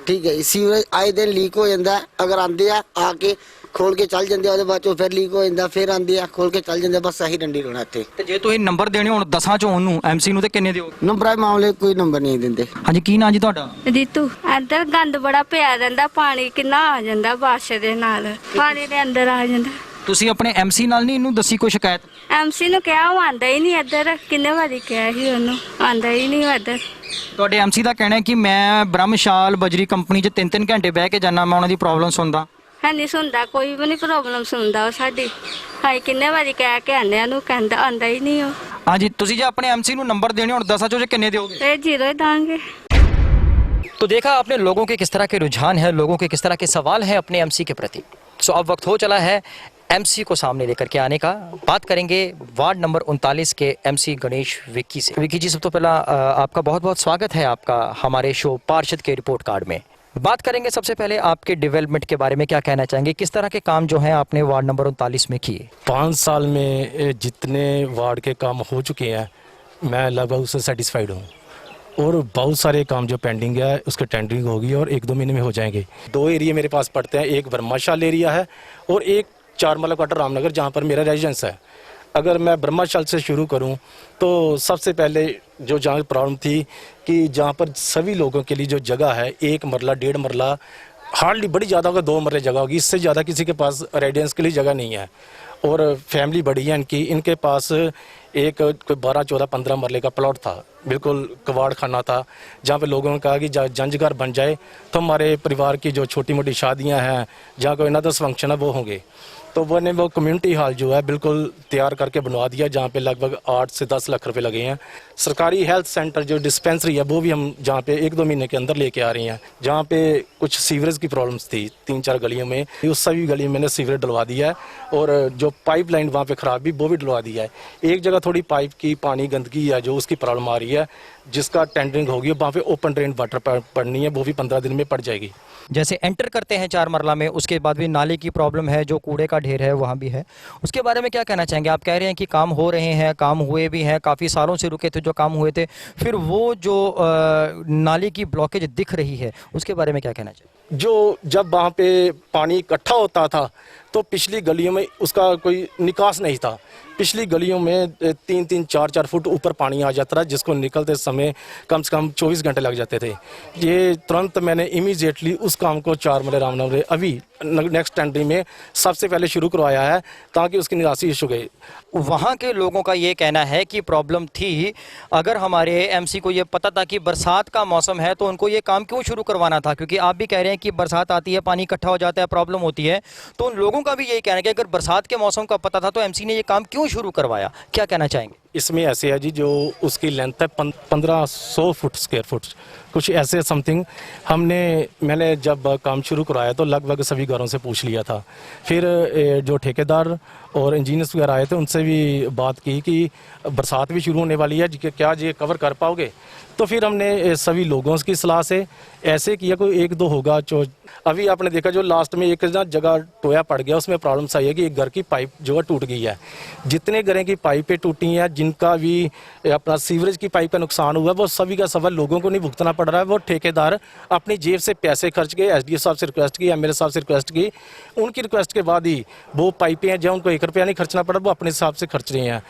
ਠੀਕ ਹੈ ਜੀ, ਸੀਵਰੇਜ ਆਏ ਦਿਨ ਲੀਕ ਹੋ ਜਾਂਦਾ। ਅਗਰ ਆਂਦੇ ਆ ਕੇ ਖੋਲ ਕੇ ਚੱਲ ਜਾਂਦੇ, ਉਹਦੇ ਬਾਅਦ ਚੋਂ ਫਿਰ ਲੀਕ ਹੋ ਜਾਂਦਾ, ਫਿਰ ਆਂਦੇ ਆ ਖੋਲ ਕੇ ਚੱਲ ਜਾਂਦੇ। ਬਸ ਇਹੀ ਡੰਡੀ ਰੋਣਾ ਇੱਥੇ। ਤੇ ਜੇ ਤੁਸੀਂ ਨੰਬਰ ਦੇਣੇ ਹੁਣ 10 ਚੋਂ ਉਹਨੂੰ ਐਮਸੀ ਨੂੰ ਤੇ ਕਿੰਨੇ ਦਿਓਗੇ? ਨੰਬਰਾਂ ਦੇ ਮਾਮਲੇ ਕੋਈ ਨੰਬਰ ਨਹੀਂ ਦਿੰਦੇ। ਹਾਂਜੀ, ਕੀ ਨਾਂ ਜੀ ਤੁਹਾਡਾ? ਰੀਤੂ। ਅੰਦਰ ਗੰਦ ਬੜਾ ਪਿਆ ਰਹਿੰਦਾ, ਪਾਣੀ ਕਿੰਨਾ ਆ ਜਾਂਦਾ ਬਾਰਿਸ਼ ਦੇ ਨਾਲ, ਪਾਣੀ ਦੇ ਅੰਦਰ ਆ ਜਾਂਦਾ। ਤੁਸੀਂ ਆਪਣੇ ਐਮਸੀ ਨਾਲ ਨਹੀਂ ਇਹਨੂੰ ਦੱਸੀ ਕੋਈ ਸ਼ਿਕਾਇਤ? ਐਮਸੀ ਨੂੰ ਕਿਹਾ, ਉਹ ਆਂਦਾ ਹੀ ਨਹੀਂ ਇੱਧਰ। ਕਿੰਨੇ ਵਾਰੀ ਕਿਹਾ ਸੀ ਉਹਨੂੰ, ਆਂਦਾ ਹੀ ਨਹੀਂ ਇੱਧਰ। ਤੁਹਾਡੇ ਐਮਸੀ ਦਾ ਕਹਿਣਾ ਹੈ ਕਿ ਮੈਂ ਬ੍ਰਹਮਸ਼ਾਲ ਬਜਰੀ ਕੰਪਨੀ 'ਚ 3-3 ਘੰਟੇ ਬਹਿ ਕੇ ਜਾਣਾ, ਮੈਂ ਉਹਨਾਂ ਦੀ ਪ੍ਰੋਬਲਮ ਸੁਣਦਾ। ਹੈ ਨਹੀਂ ਸੁਣਦਾ, ਕੋਈ ਵੀ ਨਹੀਂ ਪ੍ਰੋਬਲਮ ਸੁਣਦਾ ਉਹ ਸਾਡੀ। ਹਾਏ ਕਿੰਨੇ ਵਾਰੀ ਕਹਿ ਕੇ ਆਂਦੇ ਨੂੰ, ਕਹਿੰਦਾ ਆਂਦਾ ਹੀ नहीं हो। हाँ जी, तुसी जो अपने एमसी नु नंबर देने और 10 चो किन्ने दोगे? 0 दांगे। तो देखा आपने लोगों के किस तरह के रुझान है, लोगों के किस तरह के सवाल हैं अपने एमसी के प्रति। सो अब वक्त हो चला है एमसी को सामने लेकर के आने का। बात करेंगे वार्ड नंबर 39 के एमसी गणेश विक्की से। विक्की जी, सब तो पहला आपका बहुत बहुत स्वागत है आपका हमारे शो पार्षद के रिपोर्ट कार्ड में। बात करेंगे सबसे पहले आपके डेवलपमेंट के बारे में, क्या कहना चाहेंगे, किस तरह के काम जो हैं आपने वार्ड नंबर 39 में किए? 5 साल में जितने वार्ड के काम हो चुके हैं मैं लगभग उससे सेटिस्फाइड हूँ। और बहुत सारे काम जो पेंडिंग है उसके टेंडरिंग होगी और 1-2 महीने में हो जाएंगे। 2 एरिया मेरे पास पड़ते हैं, एक ब्रह्माशाल एरिया है और एक 4 मरला क्वार्टर रामनगर जहाँ पर मेरा रेजिडेंस है। अगर मैं ब्रह्माशाल से शुरू करूं तो सबसे पहले जो जहाँ प्रॉब्लम थी कि जहाँ पर सभी लोगों के लिए जो जगह है 1 मरला 1.5 मरला, हार्डली बड़ी ज़्यादा होगा 2 मरले जगह होगी, इससे ज़्यादा किसी के पास रेजिडेंस के लिए जगह नहीं है। और फैमिली बड़ी है इनके पास एक कोई 12-14-15 मरले का प्लॉट था, बिल्कुल कबाड़ खाना था, जहाँ पे लोगों ने कहा कि जंजघर बन जाए तो हमारे परिवार की जो छोटी मोटी शादियाँ हैं, जहाँ कोई ना तो फंक्शन है वो होंगे। तो वो कम्युनिटी हॉल जो है बिल्कुल तैयार करके बनवा दिया, जहाँ पे लगभग 8 से 10 लाख रुपए लगे हैं। सरकारी हेल्थ सेंटर जो डिस्पेंसरी है वो भी हम जहाँ पे 1-2 महीने के अंदर लेके आ रही हैं। जहाँ पे कुछ सीवरेज की प्रॉब्लम्स थी 3-4 गलियों में, उस सभी गली में मैंने सीवरेज डलवा दिया है और जो पाइपलाइन वहाँ पे खराब भी वो भी डलवा दिया है। एक जगह थोड़ी पाइप की पानी गंदगी है जो उसकी प्रॉब्लम आ रही है, जिसका टेंडरिंग होगी, वहाँ पे ओपन ड्रेन वाटर पड़नी है, वो भी 15 दिन में पड़ जाएगी। जैसे एंटर करते हैं 4 मरला में, उसके बाद भी नाले की प्रॉब्लम है, जो कूड़े का ढेर है वहाँ भी है, उसके बारे में क्या कहना चाहेंगे? आप कह रहे हैं कि काम हो रहे हैं, काम हुए भी हैं, काफ़ी सालों से रुके थे जो काम हुए थे, फिर वो जो नाले की ब्लॉकेज दिख रही है उसके बारे में क्या कहना चाहिए? जो जब वहाँ पे पानी इकट्ठा होता था तो पिछली गलियों में उसका कोई निकास नहीं था। पिछली गलियों में 3-3, 4-4 फुट ऊपर पानी आ जाता था, जिसको निकलते समय कम से कम 24 घंटे लग जाते थे। ये तुरंत मैंने इमीडिएटली उस काम को 4 मरले रामनगर अभी नेक्स्ट टेंडरिंग में सबसे पहले शुरू करवाया है ताकि उसकी निकासी इशू गए। वहाँ के लोगों का ये कहना है कि प्रॉब्लम थी, अगर हमारे एमसी को ये पता था कि बरसात का मौसम है तो उनको ये काम क्यों शुरू करवाना था? क्योंकि आप भी कह रहे हैं कि बरसात आती है, पानी इकट्ठा हो जाता है, प्रॉब्लम होती है, तो उन लोगों का भी यही कहना है कि अगर बरसात के मौसम का पता था तो एमसी ने ये काम क्यों शुरू करवाया? क्या कहना चाहेंगे? इसमें ऐसे है जी, जो उसकी लेंथ है 1500 फुट स्क्वायर फुट कुछ ऐसे समथिंग। मैंने जब काम शुरू कराया तो लगभग सभी घरों से पूछ लिया था। फिर जो ठेकेदार और इंजीनियर्स वगैरह आए थे उनसे भी बात की कि बरसात भी शुरू होने वाली है, क्या ये कवर कर पाओगे? तो फिर हमने सभी लोगों की सलाह से ऐसे किया, कोई 1-2 होगा। जो अभी आपने देखा जो लास्ट में एक ना जगह टोया पड़ गया, उसमें प्रॉब्लम्स आई है कि एक घर की पाइप जो है टूट गई है। जितने घरों की पाइपें टूटी हैं, जिनका भी अपना सीवरेज की पाइप का नुकसान हुआ, वो सभी का सवाल लोगों को नहीं भुगतना पड़ रहा है। वो ठेकेदार अपनी जेब से पैसे खर्च के एसडीओ साहब से रिक्वेस्ट की, एमएलए साहब से रिक्वेस्ट की, उनकी रिक्वेस्ट के बाद ही वो पाइपें हैं जो उनको 1 रुपया नहीं खर्चना पड़ा, वो अपने हिसाब से खर्च रहे हैं।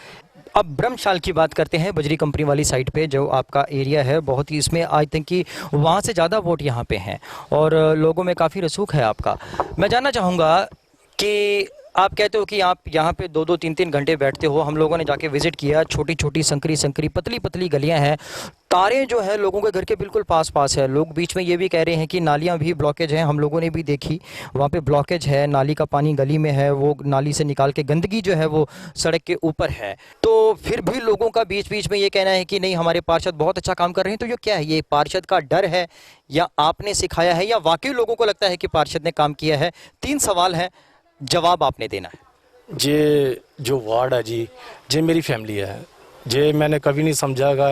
अब ब्रह्मशाल की बात करते हैं, बजरी कंपनी वाली साइट पे जो आपका एरिया है, बहुत ही इसमें आई थिंक कि वहाँ से ज़्यादा वोट यहाँ पे हैं और लोगों में काफ़ी रसूख है आपका। मैं जानना चाहूँगा कि आप कहते हो कि आप यहाँ पे 2-2, 3-3 घंटे बैठते हो, हम लोगों ने जाके विजिट किया, छोटी छोटी संकरी पतली पतली गलियाँ हैं, तारें जो है लोगों के घर के बिल्कुल पास है। लोग बीच में ये भी कह रहे हैं कि नालियाँ भी ब्लॉकेज हैं, हम लोगों ने भी देखी, वहाँ पे ब्लॉकेज है, नाली का पानी गली में है, वो नाली से निकाल के गंदगी जो है वो सड़क के ऊपर है। तो फिर भी लोगों का बीच बीच में ये कहना है कि नहीं हमारे पार्षद बहुत अच्छा काम कर रहे हैं। तो ये क्या है, ये पार्षद का डर है या आपने सिखाया है या वाकई लोगों को लगता है कि पार्षद ने काम किया है? 3 सवाल हैं, जवाब आपने देना है। ये जो वार्ड है जी, ये मेरी फैमिली है। ये मैंने कभी नहीं समझागा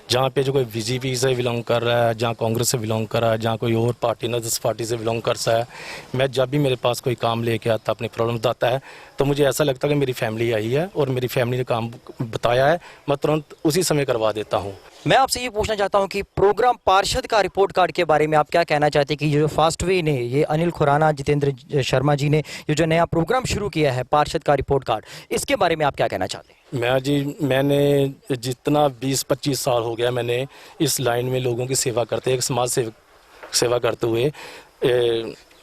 जहाँ पे जो कोई बीजेपी से बिलोंग कर रहा है, जहाँ कांग्रेस से बिलोंग कर रहा है, जहाँ कोई और पार्टी नदर्स पार्टी से बिलोंग करता है। मैं जब भी मेरे पास कोई काम लेके आता, अपनी प्रॉब्लम्स आता है, तो मुझे ऐसा लगता है कि मेरी फैमिली आई है और मेरी फैमिली ने काम बताया है, मैं तुरंत उसी समय करवा देता हूँ। मैं आपसे ये पूछना चाहता हूँ कि प्रोग्राम पार्षद का रिपोर्ट कार्ड के बारे में आप क्या कहना चाहते हैं कि जो फास्टवे ने, ये अनिल खुराना, जितेंद्र शर्मा जी ने ये जो नया प्रोग्राम शुरू किया है पार्षद का रिपोर्ट कार्ड, इसके बारे में आप क्या कहना चाहते हैं? मैंने जितना 20-25 साल हो गया मैंने इस लाइन में लोगों की सेवा करते, एक समाज सेवा करते हुए,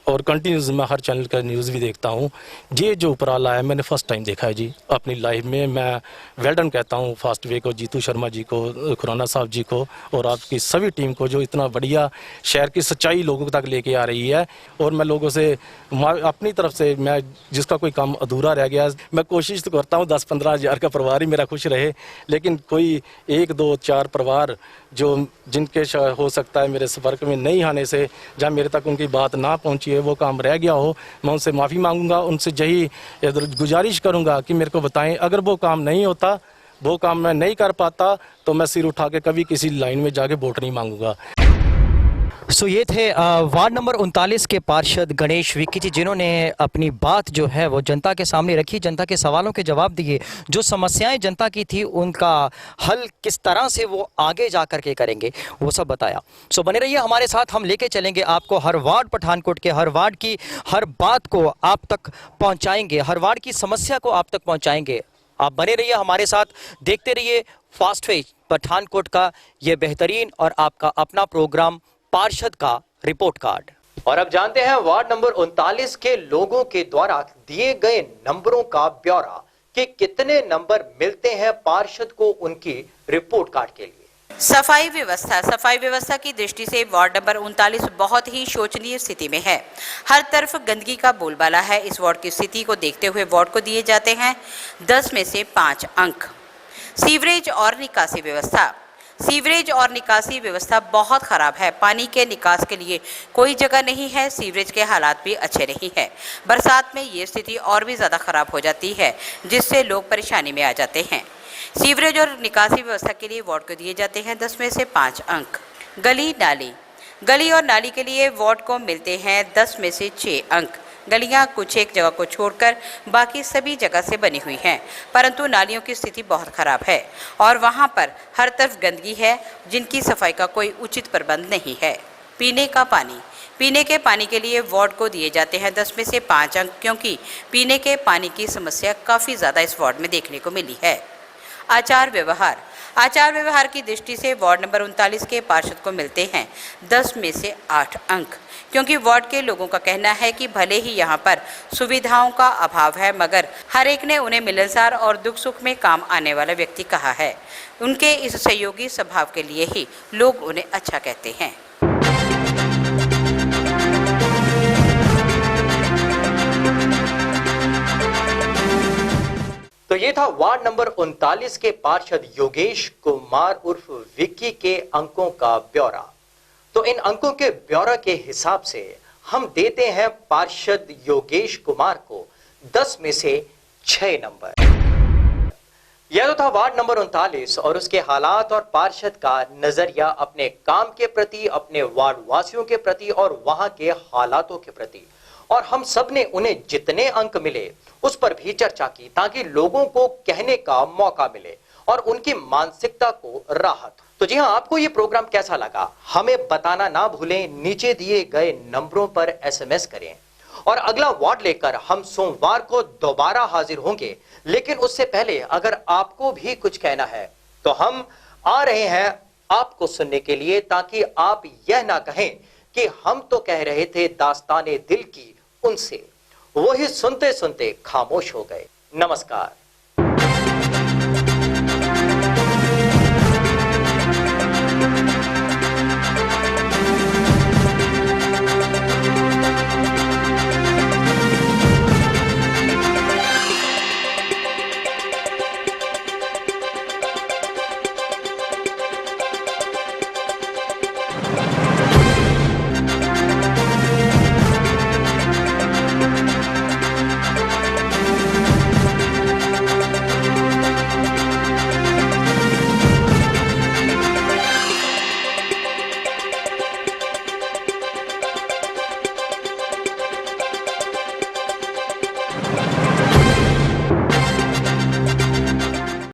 और कंटिन्यूस मैं हर चैनल का न्यूज़ भी देखता हूँ। ये जो उपराला है मैंने फर्स्ट टाइम देखा है जी अपनी लाइफ में। मैं वेलडन कहता हूँ फास्टवे को, जीतू शर्मा जी को, खुराना साहब जी को और आपकी सभी टीम को, जो इतना बढ़िया शहर की सच्चाई लोगों तक लेके आ रही है। और मैं लोगों से अपनी तरफ से, मैं जिसका कोई काम अधूरा रह गया, मैं कोशिश तो करता हूँ 10-15 हज़ार का परिवार ही मेरा खुश रहे, लेकिन कोई 1-2-4 परिवार जो जिनके हो सकता है मेरे संपर्क में नहीं आने से, जहाँ मेरे तक उनकी बात ना पहुँची है, वो काम रह गया हो, मैं उनसे माफ़ी मांगूंगा, उनसे यही गुजारिश करूंगा कि मेरे को बताएं। अगर वो काम नहीं होता, वो काम मैं नहीं कर पाता, तो मैं सिर उठा के कभी किसी लाइन में जाके वोट नहीं मांगूंगा। सो ये थे वार्ड नंबर 39 के पार्षद गणेश विक्की जी, जिन्होंने अपनी बात जो है वो जनता के सामने रखी, जनता के सवालों के जवाब दिए, जो समस्याएं जनता की थी उनका हल किस तरह से वो आगे जा कर के करेंगे वो सब बताया। सो बने रहिए हमारे साथ, हम लेके चलेंगे आपको हर वार्ड पठानकोट के, हर वार्ड की हर बात को आप तक पहुँचाएंगे, हर वार्ड की समस्या को आप तक पहुँचाएंगे। आप बने रहिए हमारे साथ, देखते रहिए फास्ट फेज पठानकोट का ये बेहतरीन और आपका अपना प्रोग्राम पार्षद का रिपोर्ट कार्ड। और अब जानते हैं वार्ड नंबर 39 के लोगों के द्वारा दिए गए नंबरों का ब्यौरा कि कितने नंबर मिलते हैं पार्षद को उनकी रिपोर्ट कार्ड के लिए। सफाई व्यवस्था की दृष्टि से वार्ड नंबर 39 बहुत ही शोचनीय स्थिति में है। हर तरफ गंदगी का बोलबाला है। इस वार्ड की स्थिति को देखते हुए वार्ड को दिए जाते हैं 10 में से 5 अंक। सीवरेज और निकासी व्यवस्था बहुत खराब है। पानी के निकास के लिए कोई जगह नहीं है। सीवरेज के हालात भी अच्छे नहीं है। बरसात में ये स्थिति और भी ज़्यादा खराब हो जाती है, जिससे लोग परेशानी में आ जाते हैं। सीवरेज और निकासी व्यवस्था के लिए वार्ड को दिए जाते हैं 10 में से 5 अंक। गली और नाली के लिए वार्ड को मिलते हैं 10 में से 6 अंक। गलियां कुछ एक जगह को छोड़कर बाकी सभी जगह से बनी हुई हैं, परंतु नालियों की स्थिति बहुत खराब है और वहां पर हर तरफ गंदगी है, जिनकी सफाई का कोई उचित प्रबंध नहीं है। पीने के पानी के लिए वार्ड को दिए जाते हैं 10 में से 5 अंक, क्योंकि पीने के पानी की समस्या काफ़ी ज़्यादा इस वार्ड में देखने को मिली है। आचार व्यवहार की दृष्टि से वार्ड नंबर 39 के पार्षद को मिलते हैं 10 में से 8 अंक, क्योंकि वार्ड के लोगों का कहना है कि भले ही यहाँ पर सुविधाओं का अभाव है, मगर हर एक ने उन्हें मिलनसार और दुख सुख में काम आने वाला व्यक्ति कहा है। उनके इस सहयोगी स्वभाव के लिए ही लोग उन्हें अच्छा कहते हैं। तो ये था वार्ड नंबर 39 के पार्षद योगेश कुमार उर्फ विक्की के अंकों का ब्यौरा। तो इन अंकों के ब्यौरा के हिसाब से हम देते हैं पार्षद योगेश कुमार को 10 में से 6 नंबर। यह तो था वार्ड नंबर 39 और उसके हालात और पार्षद का नजरिया अपने काम के प्रति, अपने वार्ड वासियों के प्रति और वहां के हालातों के प्रति। और हम सब ने उन्हें जितने अंक मिले उस पर भी चर्चा की, ताकि लोगों को कहने का मौका मिले और उनकी मानसिकता को राहत। तो जी हाँ, आपको ये प्रोग्राम कैसा लगा हमें बताना ना भूलें। नीचे दिए गए नंबरों पर SMS करें और अगला वार्ड लेकर हम सोमवार को दोबारा हाजिर होंगे। लेकिन उससे पहले अगर आपको भी कुछ कहना है तो हम आ रहे हैं आपको सुनने के लिए, ताकि आप यह ना कहें कि हम तो कह रहे थे दास्ताने दिल की उनसे, वही सुनते सुनते खामोश हो गए। नमस्कार।